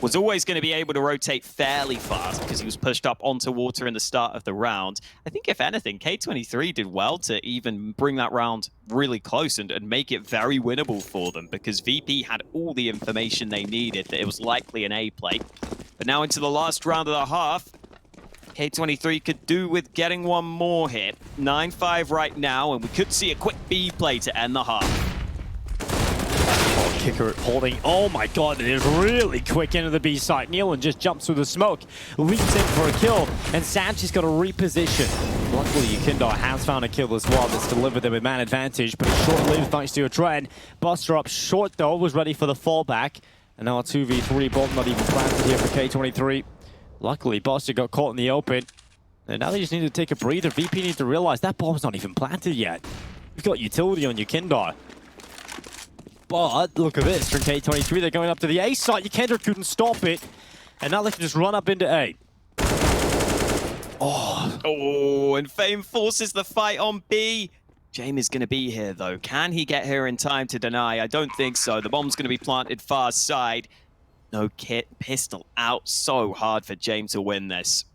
Was always going to be able to rotate fairly fast because he was pushed up onto water in the start of the round. I think if anything, K23 did well to even bring that round really close and make it very winnable for them because VP had all the information they needed that it was likely an A play. But now into the last round of the half, K23 could do with getting 1 more hit. 9-5 right now, and we could see a quick B play to end the half. Kicker holding. Oh my god, it is really quick into the B site. Nealon just jumps through the smoke, leaps in for a kill, and Sanji's got to reposition. Luckily, Yakindar has found a kill as well that's delivered them a man advantage, but it's short-lived thanks to a trend. Buster up short though, was ready for the fallback, and now a 2v3, both not even planted here for K23. Luckily, Buster got caught in the open, and now they just need to take a breather. VP needs to realize that bomb's not even planted yet. We've got utility on Yakindar. But look at this from K23. They're going up to the A site. Yakindar couldn't stop it. And now they can just run up into A. Oh, and Fame forces the fight on B. James is going to be here, though. Can he get here in time to deny? I don't think so. The bomb's going to be planted far side. No kit. Pistol out. So hard for James to win this.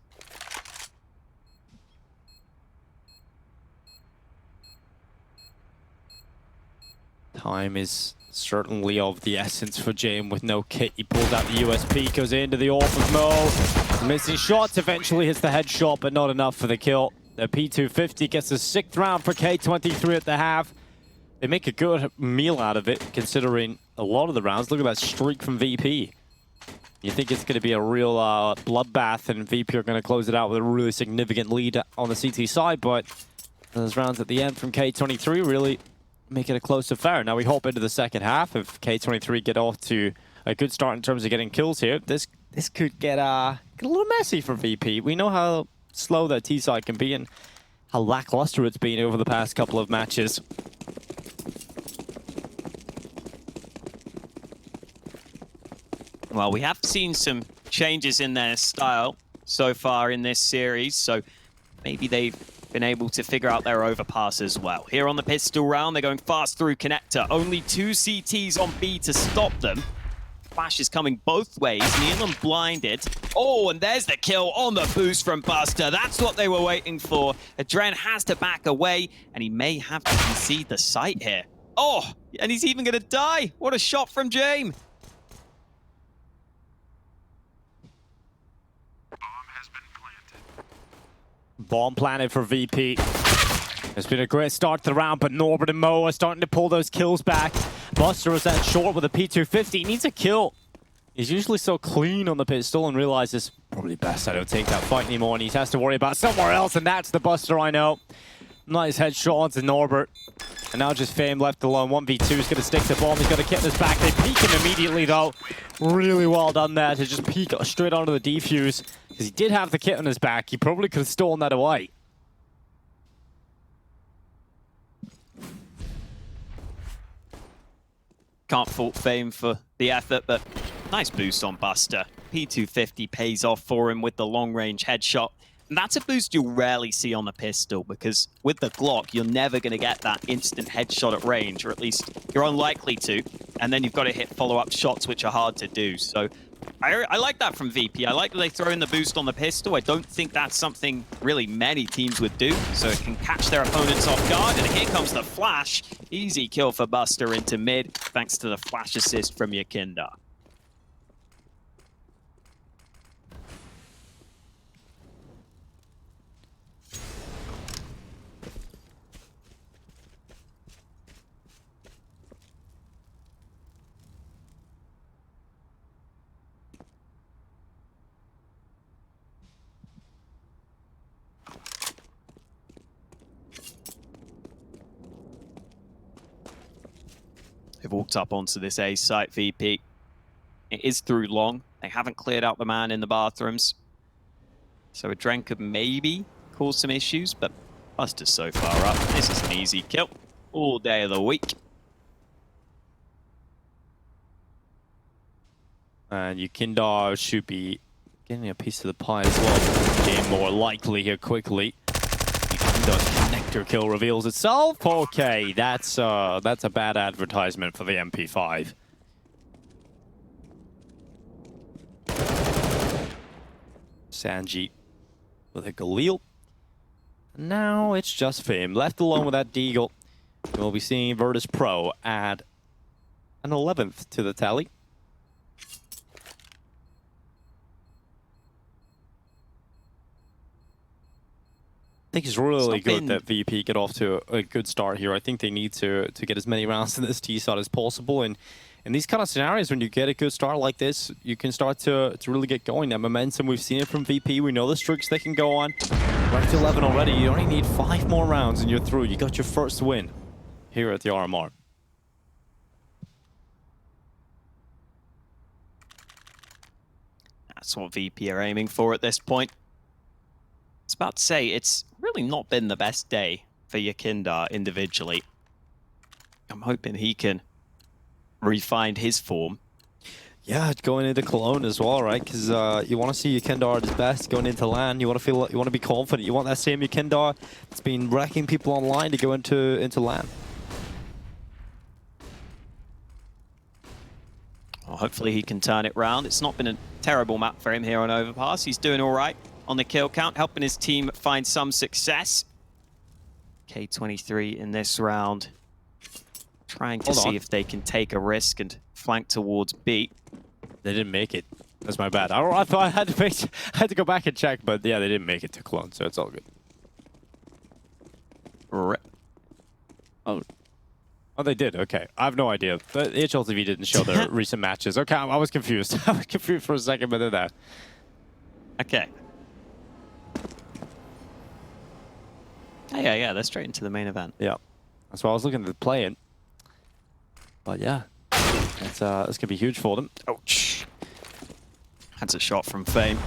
Time is certainly of the essence for James with no kit. He pulls out the USP, goes into the AWP of Mo. Missing shots, eventually hits the headshot, but not enough for the kill. The P250 gets the 6th round for K23 at the half. They make a good meal out of it, considering a lot of the rounds. Look at that streak from VP. You think it's going to be a real bloodbath, and VP are going to close it out with a really significant lead on the CT side, but those rounds at the end from K23 really make it a close affair. Now we hop into the second half. If K23 get off to a good start in terms of getting kills here, this could get a little messy for VP. We know how slow that T side can be and how lackluster it's been over the past couple of matches. Well, we have seen some changes in their style so far in this series, so maybe they've been able to figure out their overpass as well. Here on the pistol round, they're going fast through connector. Only 2 CTs on B to stop them. Flash is coming both ways. Nealon blinded. Oh, and there's the kill on the boost from Buster. That's what they were waiting for. Adren has to back away, and he may have to concede the site here. Oh, and he's even going to die. What a shot from James. Bomb planted for VP. It's been a great start to the round, but Norbert and Mo are starting to pull those kills back. Buster was that short with a P250. He needs a kill. He's usually so clean on the pistol and realizes probably best I don't take that fight anymore, and he has to worry about somewhere else, and that's the Buster I know. Nice headshot onto Norbert. And now just Fame left alone. 1v2 is going to stick the bomb. He's got to get this back. They peek him immediately, though. Really well done there to just peek straight onto the defuse. Because he did have the kit on his back. He probably could have stolen that away. Can't fault Fame for the effort, but nice boost on Buster. P250 pays off for him with the long-range headshot. And that's a boost you'll rarely see on the pistol, because with the Glock, you're never going to get that instant headshot at range, or at least you're unlikely to. And then you've got to hit follow-up shots, which are hard to do. So I like that from VP. I like that they throw in the boost on the pistol. I don't think that's something really many teams would do, so it can catch their opponents off guard. And here comes the flash. Easy kill for Buster into mid, thanks to the flash assist from Yakinda. They've walked up onto this A site, VP. It is through long. They haven't cleared out the man in the bathrooms. So a Dren could maybe cause some issues, but Buster's so far up. This is an easy kill all day of the week. And Yakinda should be getting a piece of the pie as well. Game more likely here quickly. Yakinda's connector kill reveals itself. Okay, that's a bad advertisement for the MP5. Sanji with a Galil. Now it's just Fame left alone with that Deagle. We'll be seeing Virtus.pro add an 11th to the tally. I think it's really good that VP get off to a good start here. I think they need to get as many rounds in this T side as possible. And in these kind of scenarios, when you get a good start like this, you can start to really get going. That momentum, we've seen it from VP. We know the streaks they can go on. Right to 11 already. You only need 5 more rounds and you're through. You got your first win here at the RMR. That's what VP are aiming for at this point. I was about to say, it's really not been the best day for Yakinda individually. I'm hoping he can refine his form. Yeah, going into Cologne as well, right? Because you want to see Yakinda at his best going into LAN. You want to feel, you want to be confident. You want that same Yakinda that's been wrecking people online to go into LAN. Well, hopefully he can turn it round. It's not been a terrible map for him here on Overpass. He's doing all right on the kill count, helping his team find some success. K23 in this round, trying to see if they can take a risk and flank towards B. They didn't make it. That's my bad. I thought I had to go back and check, but yeah, they didn't make it to Cologne, so it's all good. Oh, they did. Okay, I have no idea. The HLTV didn't show their recent matches. Okay, I was confused. I was confused for a second, but then that. Okay. Yeah, they're straight into the main event. Yeah, that's why I was looking at playing. But yeah, it's going to be huge for them. Ouch. That's a shot from Fame.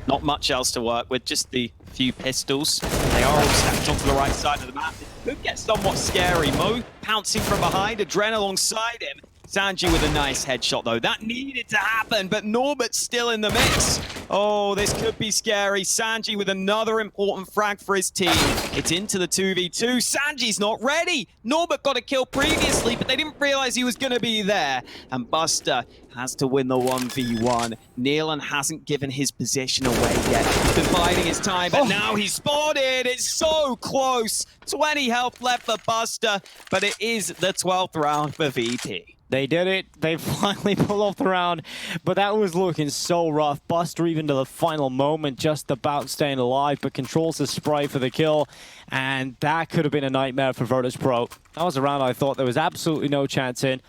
Not much else to work with, just the few pistols. They are all stacked onto the right side of the map. It could get somewhat scary. Mo pouncing from behind, Adren alongside him. Sanji with a nice headshot though. That needed to happen, but Norbert's still in the mix. Oh, this could be scary. Sanji with another important frag for his team. It's into the 2v2. Sanji's not ready. Norbert got a kill previously, but they didn't realize he was going to be there. And Buster has to win the 1v1. Nealon hasn't given his position away yet. He's been biding his time, but now he's spotted. It's so close. 20 health left for Buster, but it is the 12th round for VP. They did it. They finally pulled off the round, but that was looking so rough. Buster even to the final moment, just about staying alive, but controls the spray for the kill, and that could have been a nightmare for Virtus.pro. That was a round I thought there was absolutely no chance in,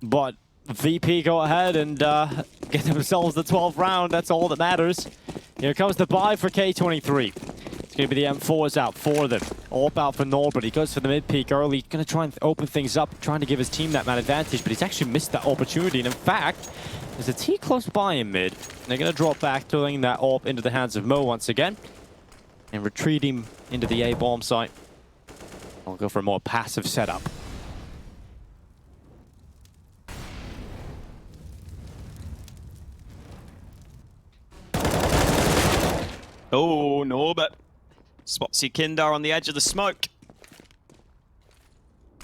but VP go ahead and get themselves the 12th round. That's all that matters. Here comes the buy for K23. It's going to be the M4s out for them. AWP out for Norbert. He goes for the mid-peak early. Going to try and open things up, trying to give his team that man advantage, but he's actually missed that opportunity. And in fact, there's a T close by in mid. They're going to drop back, throwing that AWP into the hands of Mo once again. And retreating into the A bomb site. I'll go for a more passive setup. Oh, Norbert spots Yakindar on the edge of the smoke.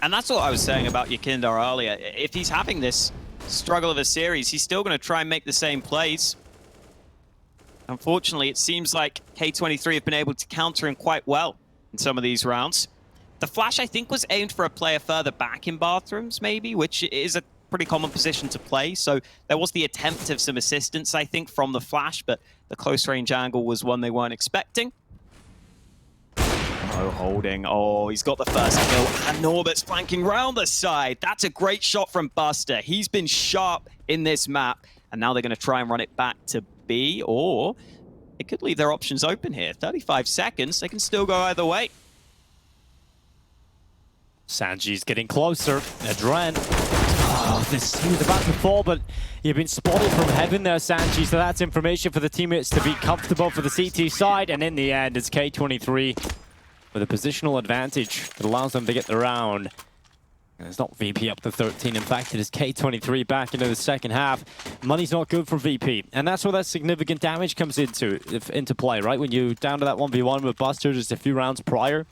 And that's what I was saying about Yakindar earlier. If he's having this struggle of a series, he's still going to try and make the same plays. Unfortunately, it seems like K23 have been able to counter him quite well in some of these rounds. The flash, I think, was aimed for a player further back in bathrooms, maybe, which is a pretty common position to play. So there was the attempt of some assistance, I think, from the flash, but the close range angle was one they weren't expecting. Oh, holding. Oh, he's got the first kill. And Norbert's flanking round the side. That's a great shot from Buster. He's been sharp in this map. And now they're going to try and run it back to B, or it could leave their options open here. 35 seconds. They can still go either way. Sanji's getting closer. Adren. Oh, he was about to fall, but you've been spotted from heaven there, Sanji. So that's information for the teammates to be comfortable for the CT side. And in the end, it's K23 with a positional advantage that allows them to get the round. And it's not VP up to 13. In fact, it is K23 back into the second half. Money's not good for VP. And that's where that significant damage comes into play, right? When you're down to that 1v1 with Buster just a few rounds prior,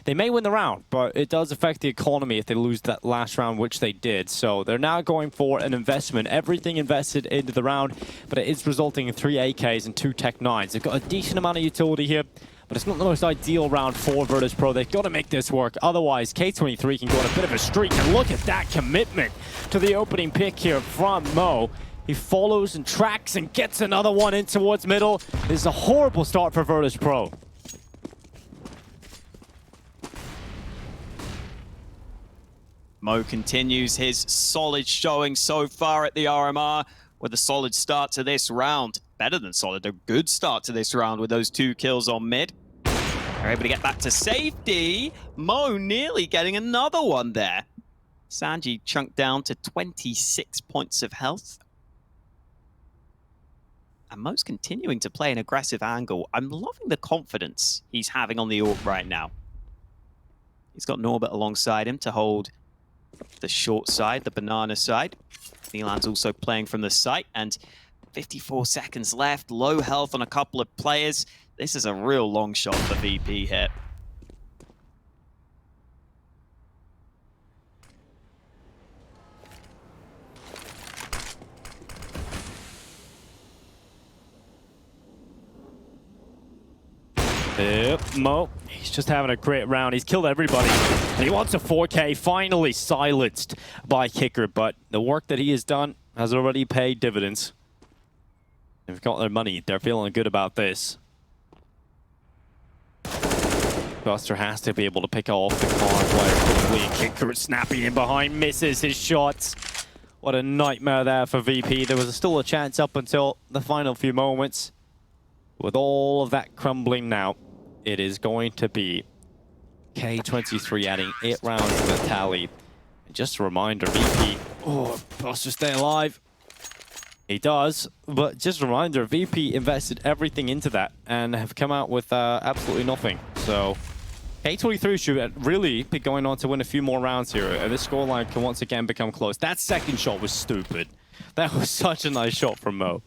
they may win the round, but it does affect the economy if they lose that last round, which they did. So they're now going for an investment. Everything invested into the round, but it is resulting in 3 AKs and 2 Tech 9s. They've got a decent amount of utility here, but it's not the most ideal round for Virtus.pro. They've got to make this work. Otherwise, K23 can go on a bit of a streak. And look at that commitment to the opening pick here from Mo. He follows and tracks and gets another one in towards middle. This is a horrible start for Virtus.pro. Mo continues his solid showing so far at the RMR with a solid start to this round. Better than solid, a good start to this round with those 2 kills on mid. They're able to get back to safety. Mo nearly getting another one there. Sanji chunked down to 26 points of health. And Mo's continuing to play an aggressive angle. I'm loving the confidence he's having on the AWP right now. He's got Norbert alongside him to hold the short side, the banana side. Milan's also playing from the site, and 54 seconds left, low health on a couple of players. This is a real long shot for VP here. Yep, Mo, he's just having a great round. He's killed everybody. And he wants a 4K, finally silenced by Kicker, but the work that he has done has already paid dividends. They've got their money. They're feeling good about this. Buster has to be able to pick off the car player quickly. Kicker snapping in behind, misses his shots. What a nightmare there for VP. There was still a chance up until the final few moments. With all of that crumbling now, it is going to be K23 adding 8 rounds to the tally. And just a reminder, VP... Oh, Buster stay alive. He does, but just a reminder, VP invested everything into that and have come out with absolutely nothing. So K23 should really be going on to win a few more rounds here, and this scoreline can once again become close. That second shot was stupid. That was such a nice shot from Mo.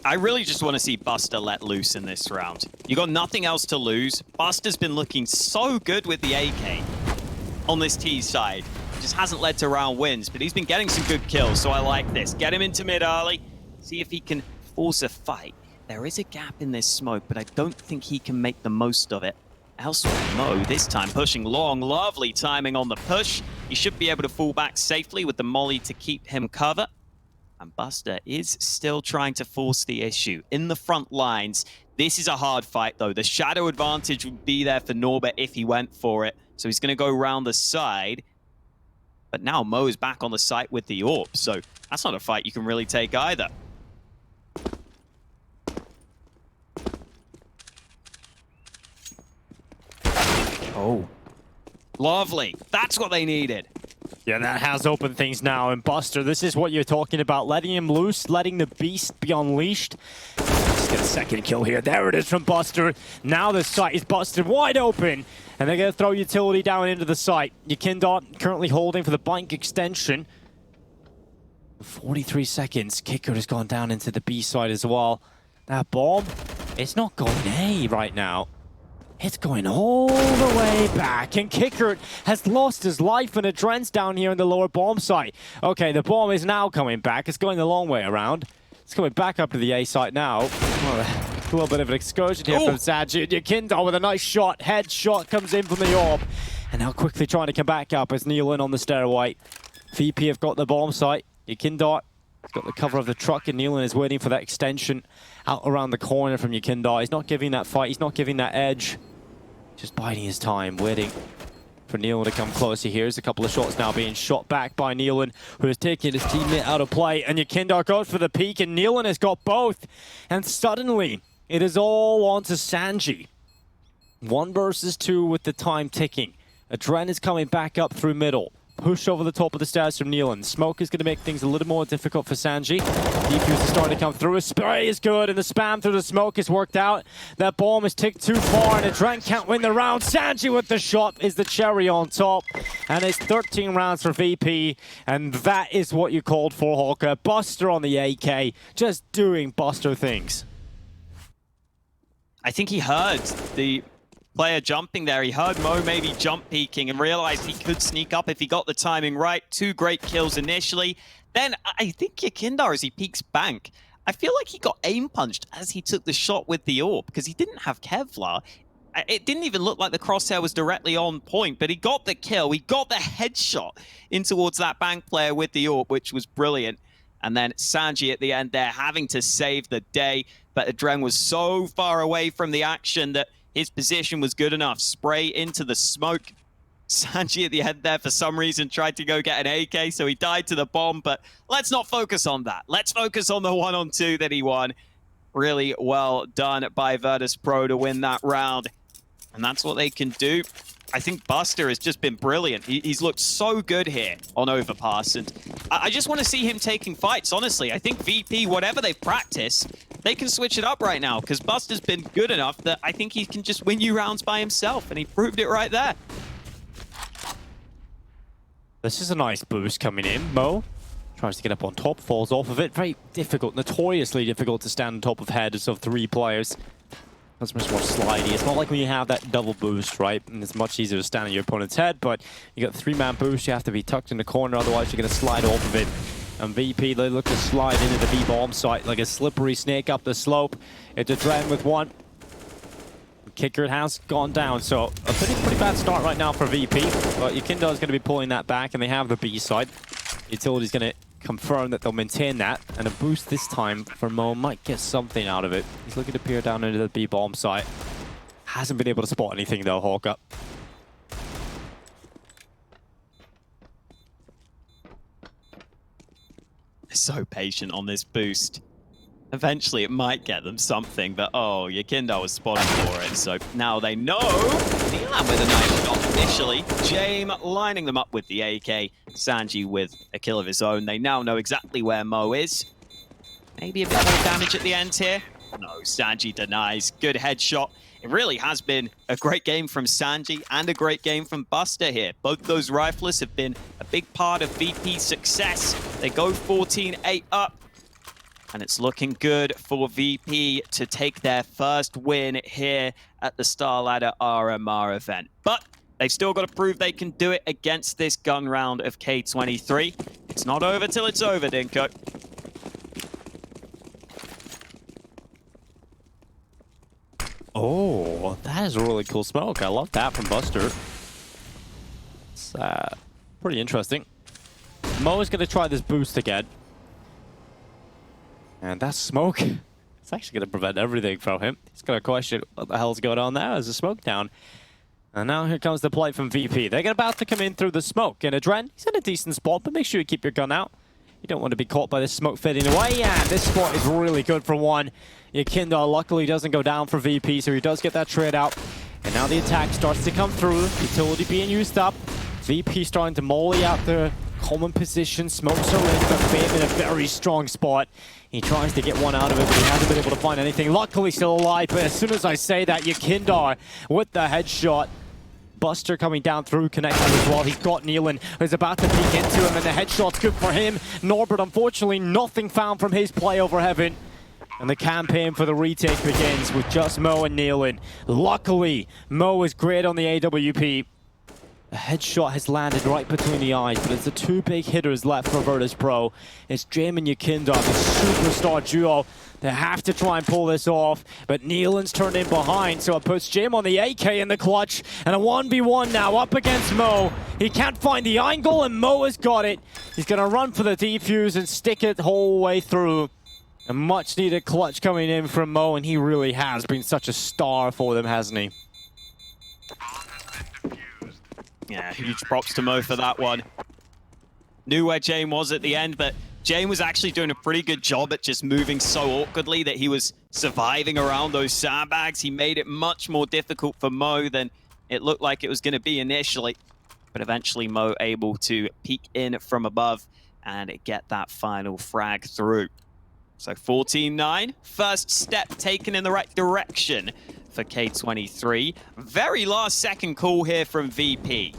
I really just want to see Buster let loose in this round. You got nothing else to lose. Buster's been looking so good with the AK on this T side. Just hasn't led to round wins, but he's been getting some good kills, so I like this. Get him into mid early, see if he can force a fight. There is a gap in this smoke, but I don't think he can make the most of it. Elsewhere, Mo this time pushing long, lovely timing on the push. He should be able to fall back safely with the molly to keep him cover. And Buster is still trying to force the issue in the front lines. This is a hard fight, though. The shadow advantage would be there for Norbert if he went for it. So he's going to go around the side. But now Mo is back on the site with the AWP, so that's not a fight you can really take either. Oh. Lovely. That's what they needed. Yeah, that has opened things now. And Buster, this is what you're talking about. Letting him loose, letting the beast be unleashed. Let's get a second kill here. There it is from Buster. Now the site is busted wide open. And they're going to throw utility down into the site. Yekindot currently holding for the blank extension. 43 seconds. Kicker has gone down into the B side as well. That bomb, it's not going A right now. It's going all the way back, and Kicker has lost his life, and Adren's down here in the lower bomb site. Okay, the bomb is now coming back. It's going the long way around. It's coming back up to the A site now. Well, a little bit of an excursion here from Sanji. Yekindot with a nice shot. Headshot comes in from the orb. And now quickly trying to come back up as Nealon on the stairway. VP have got the bomb site. Yekindot has got the cover of the truck, and Nealon is waiting for that extension out around the corner from Yekindot. He's not giving that fight. He's not giving that edge. Just biding his time, waiting for Nealon to come closer. Here's a couple of shots now being shot back by Nealon, who is taking his teammate out of play. And Yekindot goes for the peek, and Nealon has got both. And suddenly, it is all on to Sanji. 1 versus 2 with the time ticking. Adren is coming back up through middle. Push over the top of the stairs from Nealon. Smoke is going to make things a little more difficult for Sanji. Defuse is starting to come through. His spray is good, and the spam through the smoke has worked out. That bomb has ticked too far, and Adren can't win the round. Sanji with the shot is the cherry on top. And it's 13 rounds for VP, and that is what you called for, Hawker. Buster on the AK, just doing Buster things. I think he heard the player jumping there. He heard Mo maybe jump peeking and realized he could sneak up if he got the timing right. 2 great kills initially. Then I think Yekindot, as he peeks bank, I feel like he got aim punched as he took the shot with the orb because he didn't have Kevlar. It didn't even look like the crosshair was directly on point, but he got the kill. He got the headshot in towards that bank player with the orb, which was brilliant. And then Sanji at the end there having to save the day. But Adren was so far away from the action that his position was good enough. Spray into the smoke. Sanji at the end there, for some reason, tried to go get an AK, so he died to the bomb. But let's not focus on that. Let's focus on the 1-on-2 that he won. Really well done by Virtus.pro to win that round. And that's what they can do. I think Buster has just been brilliant. He's looked so good here on Overpass. And I just want to see him taking fights, honestly. I think VP, whatever they've practiced, they can switch it up right now because Buster's been good enough that I think he can just win you rounds by himself. And he proved it right there. This is a nice boost coming in. Mo tries to get up on top, falls off of it. Very difficult, notoriously difficult to stand on top of heads of 3 players. That's much more slidey. It's not like when you have that double boost, right? And it's much easier to stand on your opponent's head, but you got 3-man boost, you have to be tucked in the corner, otherwise you're going to slide off of it. And VP, they look to slide into the B-bomb site like a slippery snake up the slope. It's Adren with 1. Kicker has gone down, so a pretty bad start right now for VP. But Yekindot is going to be pulling that back, and they have the B side. Utility's going to confirm that they'll maintain that, and a boost this time for Mo might get something out of it. He's looking to peer down into the B-bomb site. Hasn't been able to spot anything though, Hawker. So patient on this boost. Eventually it might get them something, but oh, Yekindot was spotting for it, so now they know. Nealon with a nice shot initially. Jame lining them up with the AK. Sanji with a kill of his own. They now know exactly where Mo is. Maybe a bit more damage at the end here. No, Sanji denies. Good headshot. It really has been a great game from Sanji and a great game from Buster here. Both those riflers have been a big part of VP's success. They go 14-8 up. And it's looking good for VP to take their first win here at the StarLadder RMR event. But they've still got to prove they can do it against this gun round of K23. It's not over till it's over, Dinko. Oh, that is a really cool smoke. I love that from Buster. It's pretty interesting. Mo is going to try this boost again. And that smoke, it's actually going to prevent everything from him. He's going to question what the hell's going on there. There's a smoke down. And now here comes the play from VP. They're about to come in through the smoke. And Adren, he's in a decent spot, but make sure you keep your gun out. You don't want to be caught by this smoke fading away. And this spot is really good for 1. Yekindot luckily doesn't go down for VP, so he does get that trade out. And now the attack starts to come through. Utility being used up. VP starting to molly out the common position. Smokes are in, but Fame in a very strong spot. He tries to get one out of it, but he hasn't been able to find anything. Luckily still alive, but as soon as I say that, Yakindar with the headshot. Buster coming down through, connecting as well. He's got Nealon, who's about to peek into him, and the headshot's good for him. Norbert, unfortunately, nothing found from his play over Heaven. And the campaign for the retake begins with just Mo and Nealon. Luckily, Mo is great on the AWP. A headshot has landed right between the eyes, but it's the two big hitters left for Virtus.pro. It's Jam and Yakindar, the superstar duo. They have to try and pull this off, but Nealon's turned in behind, so it puts Jam on the AK in the clutch, and a 1v1 now up against Mo. He can't find the angle, and Mo has got it. He's gonna run for the defuse and stick it the whole way through. A much needed clutch coming in from Mo, and he really has been such a star for them, hasn't he? Yeah, huge props to Mo for that one. Knew where Jane was at the end, but Jane was actually doing a pretty good job at just moving so awkwardly that he was surviving around those sandbags. He made it much more difficult for Mo than it looked like it was going to be initially. But eventually Mo able to peek in from above and get that final frag through. So 14-9, first step taken in the right direction for K23. Very last second call here from VP.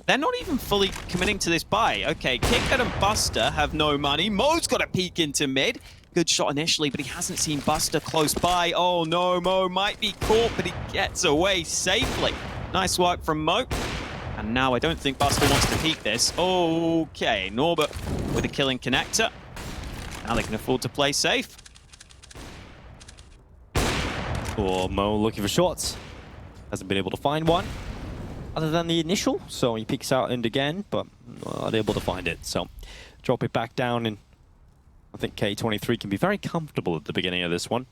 They're not even fully committing to this buy. Okay, Kicker and Buster have no money. Mo's got a peek into mid. Good shot initially, but he hasn't seen Buster close by. Oh no, Mo might be caught, but he gets away safely. Nice work from Mo. And now I don't think Buster wants to peek this. Okay, Norbert with a killing connector. Now they can afford to play safe. Oh, Mo looking for shots. Hasn't been able to find one other than the initial, so he peeks out and again, but not able to find it. So drop it back down, and I think K23 can be very comfortable at the beginning of this one.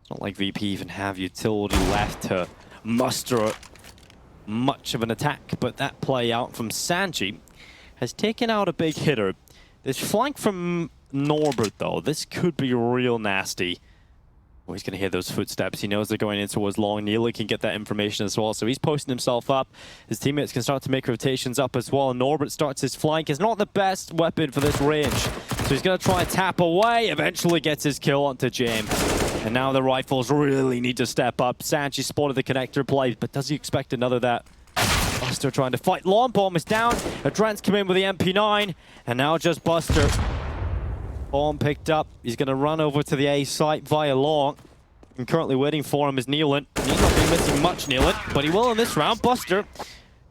It's not like VP even have utility left to muster much of an attack, but that play out from Sanji has taken out a big hitter. This flank from Norbert, though, this could be real nasty. Oh, he's going to hear those footsteps. He knows they're going in towards long. Nealon can get that information as well, so he's posting himself up. His teammates can start to make rotations up as well. Norbert starts his flank. It's not the best weapon for this range, so he's going to try and tap away. Eventually gets his kill onto Jam. And now the rifles really need to step up. Sanji spotted the connector play, but does he expect another that? Buster trying to fight. Long bomb is down. Adrance come in with the MP9, and now just Buster. Bomb picked up. He's going to run over to the A site via long. And currently waiting for him is Nealon. He's not been missing much, Nealon, but he will in this round. Buster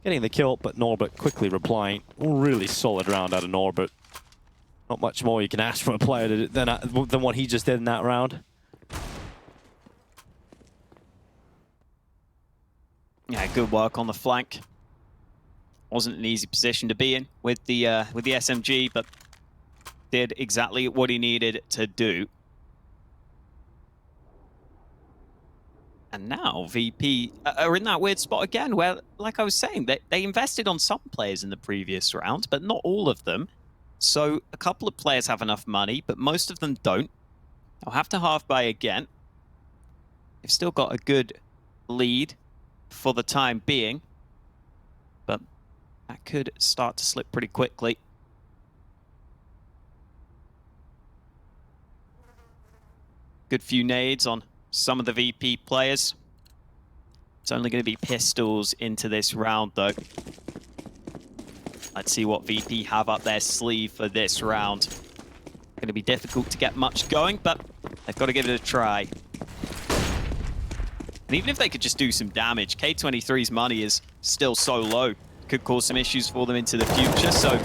getting the kill, but Norbert quickly replying. Really solid round out of Norbert. Not much more you can ask from a player than what he just did in that round. Yeah, good work on the flank. Wasn't an easy position to be in with the SMG, but did exactly what he needed to do. And now VP are in that weird spot again where, like I was saying, they invested on some players in the previous round, but not all of them. So a couple of players have enough money, but most of them don't. I'll have to half buy again. They've still got a good lead for the time being, but that could start to slip pretty quickly. Good few nades on some of the VP players. It's only going to be pistols into this round, though. Let's see what VP have up their sleeve for this round. Going to be difficult to get much going, but they've got to give it a try. And even if they could just do some damage, K23's money is still so low. Could cause some issues for them into the future, so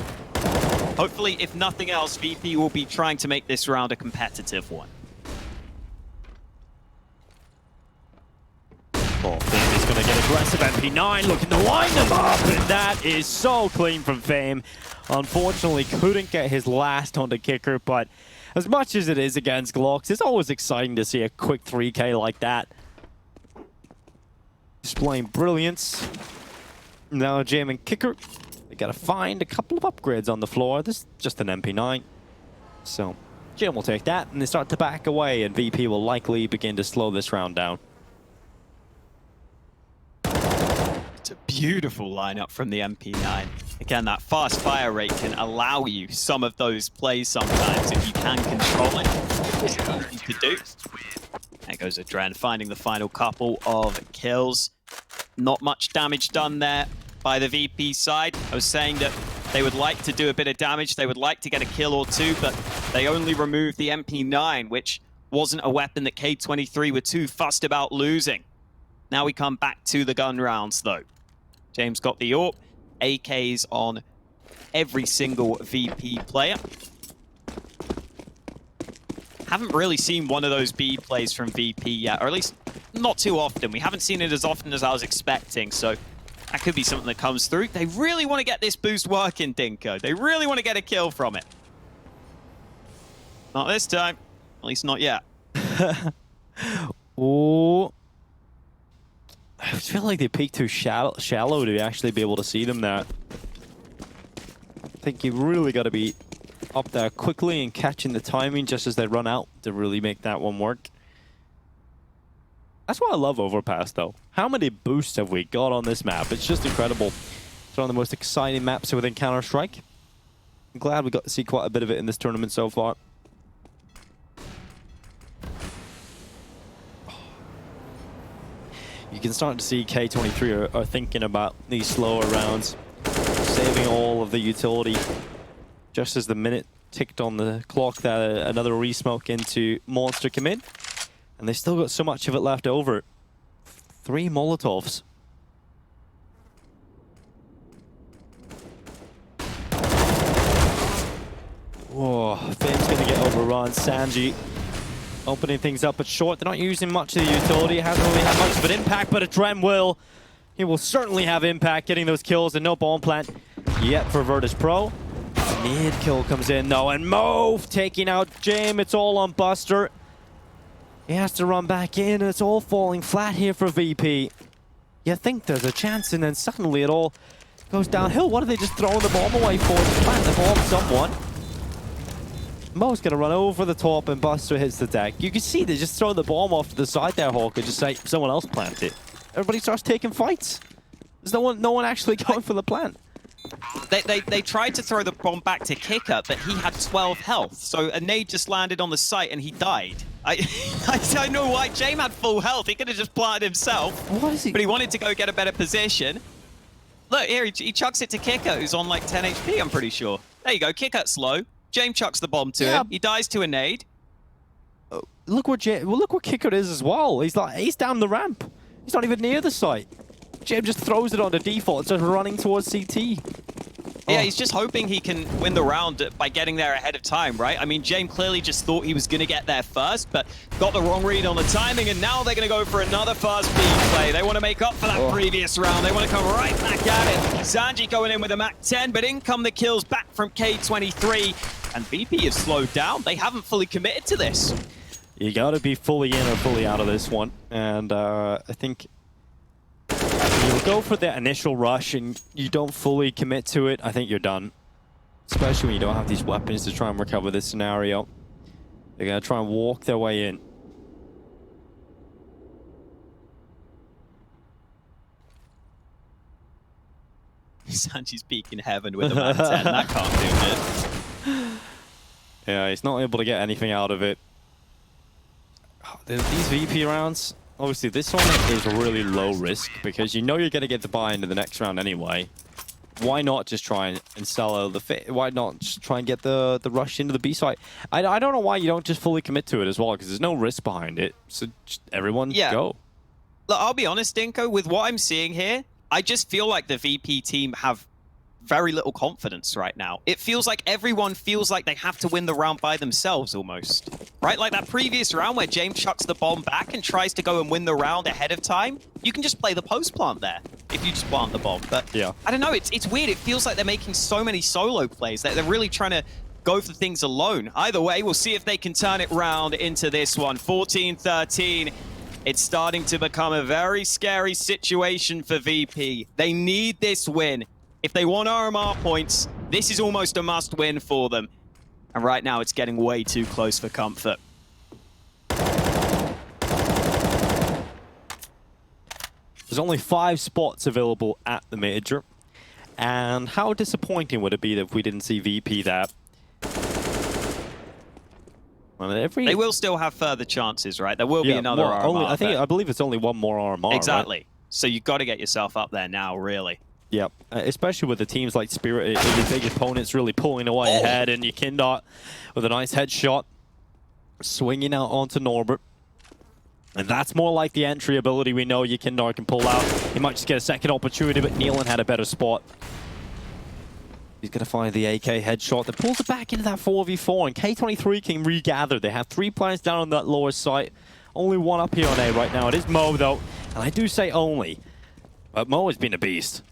hopefully, if nothing else, VP will be trying to make this round a competitive one. Oh, Fame is going to get aggressive. MP9 looking to line them up, and that is so clean from Fame. Unfortunately, couldn't get his last on the kicker, but as much as it is against Glocks, it's always exciting to see a quick 3K like that. Displaying brilliance. Now Jam and kicker. They got to find a couple of upgrades on the floor. This is just an MP9. So Jam will take that, and they start to back away, and VP will likely begin to slow this round down. beautiful lineup from the MP9. Again, that fast fire rate can allow you some of those plays sometimes if you can control it. It's easy to do. There goes Adren, finding the final couple of kills. Not much damage done there by the VP side. I was saying that they would like to do a bit of damage. They would like to get a kill or two, but they only removed the MP9, which wasn't a weapon that K23 were too fussed about losing. Now we come back to the gun rounds, though. James got the AWP, AKs on every single VP player. Haven't really seen one of those B plays from VP yet, or at least not too often. We haven't seen it as often as I was expecting, so that could be something that comes through. They really want to get this boost working, Dinko. They really want to get a kill from it. Not this time. At least not yet. Oh. I feel like they peaked too shallow to actually be able to see them there. I think you really got to be up there quickly and catching the timing just as they run out to really make that one work. That's why I love Overpass, though. How many boosts have we got on this map? It's just incredible. It's one of the most exciting maps within Counter-Strike. I'm glad we got to see quite a bit of it in this tournament so far. You can start to see K23 are thinking about these slower rounds, saving all of the utility. Just as the minute ticked on the clock, that another resmoke into Monster came in. And they still got so much of it left over. 3 Molotovs. Whoa, Fame's gonna get overrun. Sanji opening things up at short. They're not using much of the utility. It hasn't really had much of an impact, but Adren will. He will certainly have impact getting those kills, and no bomb plant yet for Virtus.pro. Mid kill comes in though, and Move taking out James. It's all on Buster. He has to run back in, and it's all falling flat here for VP. You think there's a chance, and then suddenly it all goes downhill. What are they just throwing the bomb away for? To plant the bomb someone. Mo's gonna run over the top, and Buster hits the deck. You can see they just throw the bomb off to the side there, Hawk, and just say someone else plant it. Everybody starts taking fights. There's no one actually going for the plant. They tried to throw the bomb back to Kicker, but he had 12 health, so a nade just landed on the site and he died. I don't know why. James had full health. He could have just planted himself. What is he? But he wanted to go get a better position. Look, here, he chucks it to Kicker, who's on like 10 HP, I'm pretty sure. There you go, Kicker slow. James chucks the bomb to him. He dies to a nade. Look what Kicker is as well. He's down the ramp. He's not even near the site. James just throws it on the default and starts running towards CT. Yeah, he's just hoping he can win the round by getting there ahead of time, right? I mean, James clearly just thought he was going to get there first, but got the wrong read on the timing, and now they're going to go for another fast B play. They want to make up for that previous round. They want to come right back at it. Sanji going in with a Mach 10, but in come the kills back from K23. And VP has slowed down. They haven't fully committed to this. You got to be fully in or fully out of this one. And I think you'll go for the initial rush and you don't fully commit to it, I think you're done. Especially when you don't have these weapons to try and recover this scenario. They're going to try and walk their way in. Sanji's peeking heaven with a Mach 10. That can't do good. Yeah, he's not able to get anything out of it. These VP rounds, obviously this one is really low risk because you know you're going to get the buy into the next round anyway. Why not just try and sell the fit? Why not just try and get the rush into the B site? I don't know why you don't just fully commit to it as well, because there's no risk behind it. So just everyone go. Look, I'll be honest, Dinko, with what I'm seeing here, I just feel like the VP team have very little confidence right now. It feels like everyone feels like they have to win the round by themselves almost. Right? Like that previous round where James chucks the bomb back and tries to go and win the round ahead of time. You can just play the post plant there if you just plant the bomb. But yeah, I don't know, it's weird. It feels like they're making so many solo plays that they're really trying to go for things alone. Either way, we'll see if they can turn it round into this one. 14-13. It's starting to become a very scary situation for VP. They need this win. If they want RMR points, this is almost a must-win for them. And right now, it's getting way too close for comfort. There's only 5 spots available at the Major. And how disappointing would it be if we didn't see VP there? Well, they will still have further chances, right? There will be another RMR. I believe it's only one more RMR. Exactly. Right? So you've got to get yourself up there now, really. Yep, especially with the teams like Spirit, your big opponents really pulling away ahead, and Yekindar with a nice headshot, swinging out onto Norbert. And that's more like the entry ability we know Yekindar can pull out. He might just get a second opportunity, but Nealon had a better spot. He's going to find the AK headshot that pulls it back into that 4v4, and K23 can regather. They have 3 players down on that lower site. Only 1 up here on A right now. It is Mo, though, and I do say only, but Mo has been a beast.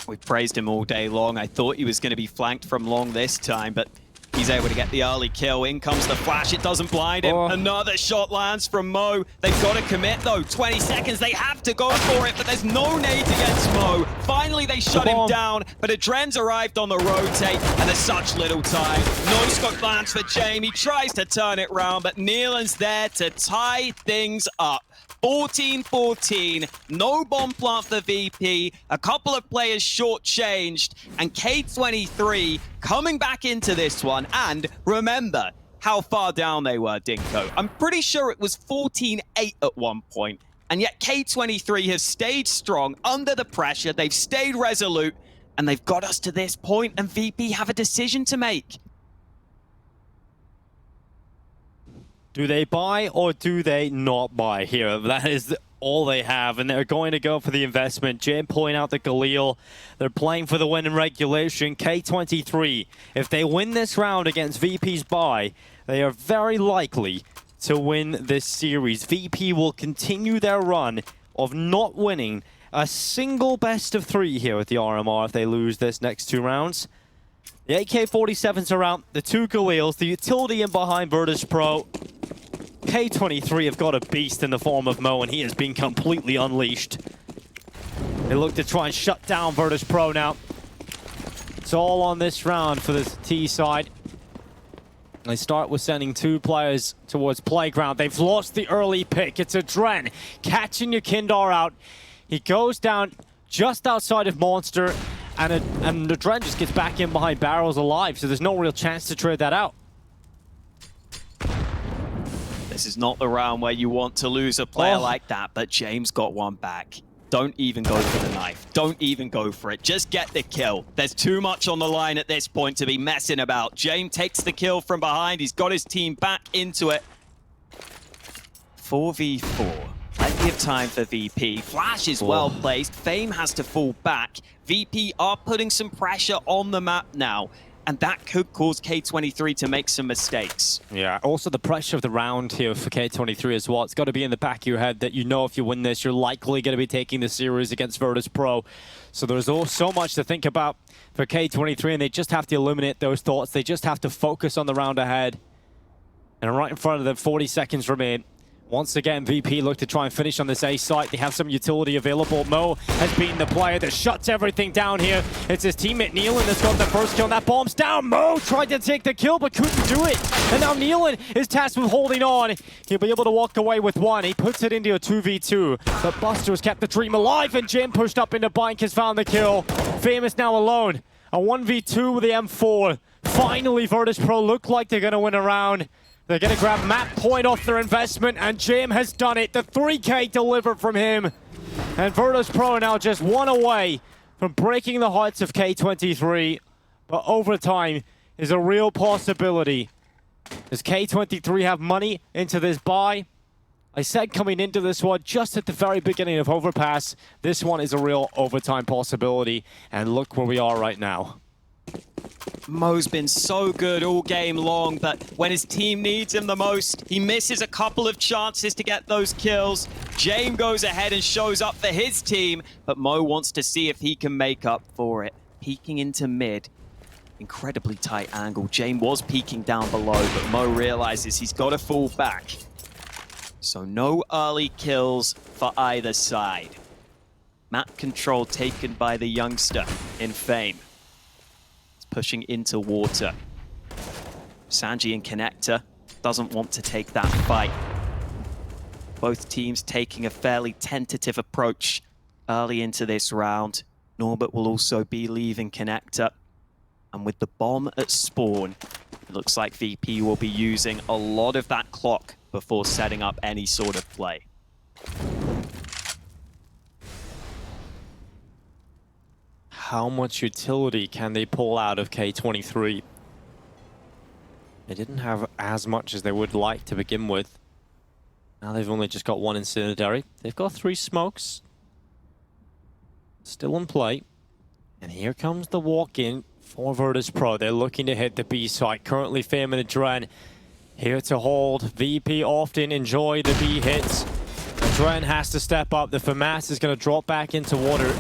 We praised him all day long. I thought he was going to be flanked from long this time, but he's able to get the early kill. In comes the flash. It doesn't blind him. Another shot lands from Mo. They've got to commit, though. 20 seconds. They have to go for it, but there's no nades against Mo. Finally, they shut him down, but Adren's arrived on the rotate, and there's such little time. No scope lands for Jamie. He tries to turn it round, but Nealon's there to tie things up. 14-14, no bomb plant for VP, a couple of players shortchanged, and K23 coming back into this one. And remember how far down they were, Dinko. I'm pretty sure it was 14-8 at one point, and yet K23 have stayed strong under the pressure, they've stayed resolute, and they've got us to this point, and VP have a decision to make. Do they buy or do they not buy here? That is all they have, and they're going to go for the investment. Jim pulling out the Galil. They're playing for the win in regulation. K23, if they win this round against VP's buy, they are very likely to win this series. VP will continue their run of not winning a single best of 3 here with the RMR if they lose this next 2 rounds. The AK-47s are out, the 2 Galils, the utility in behind Virtus.pro. K23 have got a beast in the form of Mo, and he has been completely unleashed. They look to try and shut down Virtus.pro now. It's all on this round for this T side. They start with sending 2 players towards Playground. They've lost the early pick. It's Adren catching Yekindar out. He goes down just outside of Monster, and Adren just gets back in behind barrels alive, so there's no real chance to trade that out. This is not the round where you want to lose a player like that, but James got one back. Don't even go for the knife. Don't even go for it. Just get the kill. There's too much on the line at this point to be messing about. James takes the kill from behind. He's got his team back into it. 4v4. Plenty of time for VP. Flash is well placed. Fame has to fall back. VP are putting some pressure on the map now, and that could cause K23 to make some mistakes. Yeah, also the pressure of the round here for K23 as well. It's got to be in the back of your head that you know if you win this, you're likely going to be taking the series against Virtus.pro. So there's so much to think about for K23, and they just have to eliminate those thoughts. They just have to focus on the round ahead. And right in front of them, 40 seconds remain. Once again, VP look to try and finish on this A site. They have some utility available. Mo has been the player that shuts everything down here. It's his teammate Nealon that's got the first kill. And that bomb's down. Mo tried to take the kill but couldn't do it. And now Nealon is tasked with holding on. He'll be able to walk away with 1. He puts it into a 2v2. But Buster's kept the dream alive, and Jim pushed up into Bike has found the kill. Famous now alone. A 1v2 with the M4. Finally, Virtus.pro look like they're going to win a round. They're going to grab map point off their investment, and Jim has done it. The 3K delivered from him. And Virtus.pro now just 1 away from breaking the hearts of K23. But overtime is a real possibility. Does K23 have money into this buy? I said coming into this one, just at the very beginning of Overpass, this one is a real overtime possibility. And look where we are right now. Mo's been so good all game long, but when his team needs him the most, he misses a couple of chances to get those kills. James goes ahead and shows up for his team, but Mo wants to see if he can make up for it. Peeking into mid. Incredibly tight angle. James was peeking down below, but Mo realizes he's got to fall back. So no early kills for either side. Map control taken by the youngster in Fame. Pushing into water. Sanji and Connector doesn't want to take that fight. Both teams taking a fairly tentative approach early into this round. Norbert will also be leaving connector. And with the bomb at spawn, it looks like VP will be using a lot of that clock before setting up any sort of play. How much utility can they pull out of K23? They didn't have as much as they would like to begin with. Now they've only just got one incendiary. They've got 3 smokes. Still in play. And here comes the walk-in for Virtus.pro. They're looking to hit the B site. Currently Fame and Adren here to hold. VP often enjoy the B hits. Adren has to step up. The FAMAS is going to drop back into water.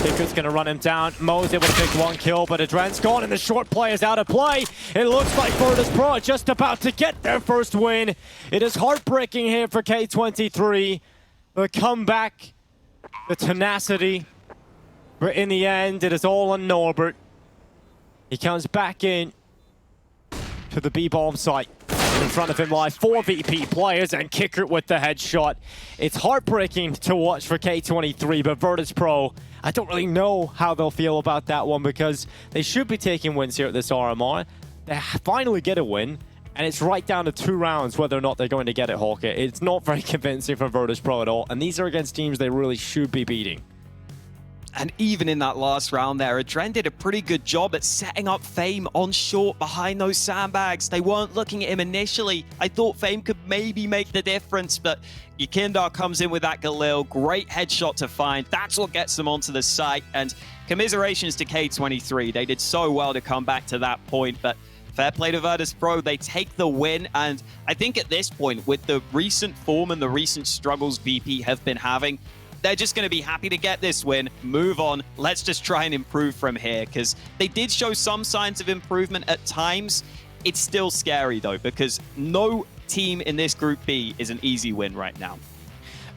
Picker's going to run him down. Mo's able to pick 1 kill, but Adren's gone and the short play is out of play. It looks like Virtus.pro are just about to get their first win. It is heartbreaking here for K23. The comeback, the tenacity. But in the end, it is all on Norbert. He comes back in to the B-bomb site. In front of him lie 4 VP players and Kicker with the headshot. It's heartbreaking to watch for K23, but Virtus.pro, I don't really know how they'll feel about that one because they should be taking wins here at this RMR. They finally get a win, and it's right down to 2 rounds whether or not they're going to get it, Hawker. It's not very convincing for Virtus.pro at all, and these are against teams they really should be beating. And even in that last round there, Adren did a pretty good job at setting up Fame on short behind those sandbags. They weren't looking at him initially. I thought Fame could maybe make the difference, but Yekindar comes in with that Galil. Great headshot to find. That's what gets them onto the site. And commiserations to K23. They did so well to come back to that point, but fair play to Virtus.pro. They take the win, and I think at this point, with the recent form and the recent struggles VP have been having, they're just going to be happy to get this win, move on. Let's just try and improve from here, because they did show some signs of improvement at times. It's still scary, though, because no team in this Group B is an easy win right now.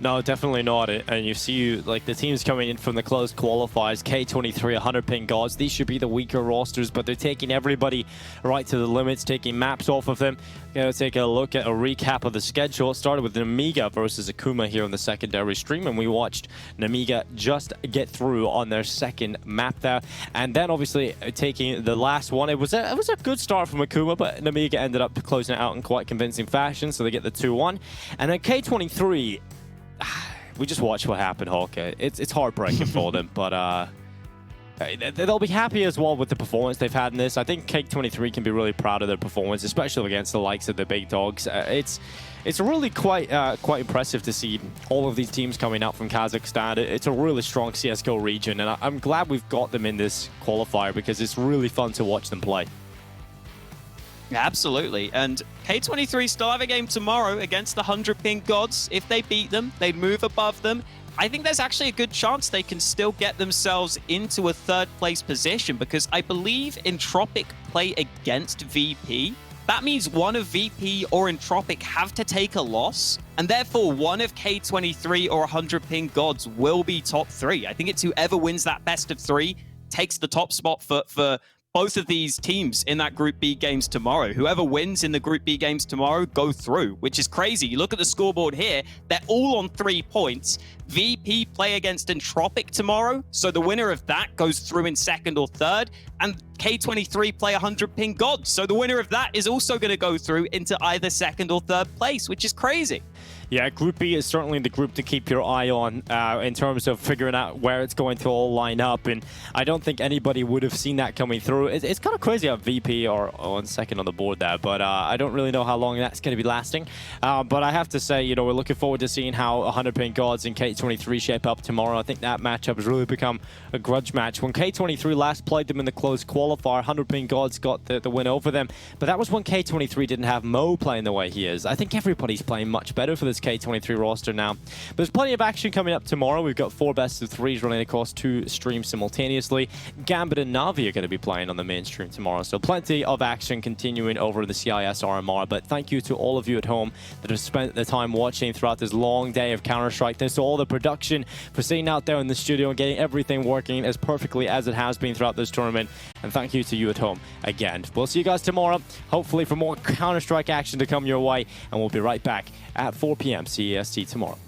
No, definitely not. And you see, like, the teams coming in from the closed qualifiers, K23, 100 ping gods. These should be the weaker rosters, but they're taking everybody right to the limits, taking maps off of them. Gonna take a look at a recap of the schedule. It started with Namiga versus Akuma here on the secondary stream, and we watched Namiga just get through on their second map there. And then, obviously, taking the last one, it was a good start from Akuma, but Namiga ended up closing it out in quite convincing fashion, so they get the 2-1. And then K23, we just watched what happened, Hawker. It's heartbreaking for them, but they'll be happy as well with the performance they've had in this. I think K23 can be really proud of their performance, especially against the likes of the big dogs. It's really quite impressive to see all of these teams coming out from Kazakhstan. It's a really strong CSGO region, and I'm glad we've got them in this qualifier because it's really fun to watch them play. Absolutely, and K23 still have a game tomorrow against the 100 ping gods. If they beat them, they'd move above them. I think there's actually a good chance they can still get themselves into a 3rd place position, because I believe Entropic play against VP. That means one of VP or Entropic have to take a loss, and therefore one of K23 or 100 ping gods will be top 3. I think it's whoever wins that best of 3 takes the top spot for both of these teams in that Group B games tomorrow. Whoever wins in the Group B games tomorrow go through, which is crazy. You look at the scoreboard here, they're all on 3 points. VP play against Entropic tomorrow, so the winner of that goes through in 2nd or 3rd, and K23 play 100 ping gods, so the winner of that is also going to go through into either 2nd or 3rd place, which is crazy. Yeah, Group B is certainly the group to keep your eye on in terms of figuring out where it's going to all line up, and I don't think anybody would have seen that coming through. It's kind of crazy how VP are on 2nd on the board there, but I don't really know how long that's going to be lasting. But I have to say, you know, we're looking forward to seeing how 100 ping gods and K23 shape up tomorrow. I think that matchup has really become a grudge match. When K23 last played them in the closed qualifier, 100 ping gods got the win over them, but that was when K23 didn't have Mo playing the way he is. I think everybody's playing much better for this K23 roster now. But there's plenty of action coming up tomorrow. We've got 4 best of 3s running across 2 streams simultaneously. Gambit and Na'Vi are going to be playing on the main stream tomorrow. So plenty of action continuing over the CIS RMR. But thank you to all of you at home that have spent the time watching throughout this long day of Counter-Strike. Thanks to all the production for sitting out there in the studio and getting everything working as perfectly as it has been throughout this tournament. And And thank you to you at home again. We'll see you guys tomorrow, hopefully for more Counter-Strike action to come your way. And we'll be right back at 4 p.m. CEST tomorrow.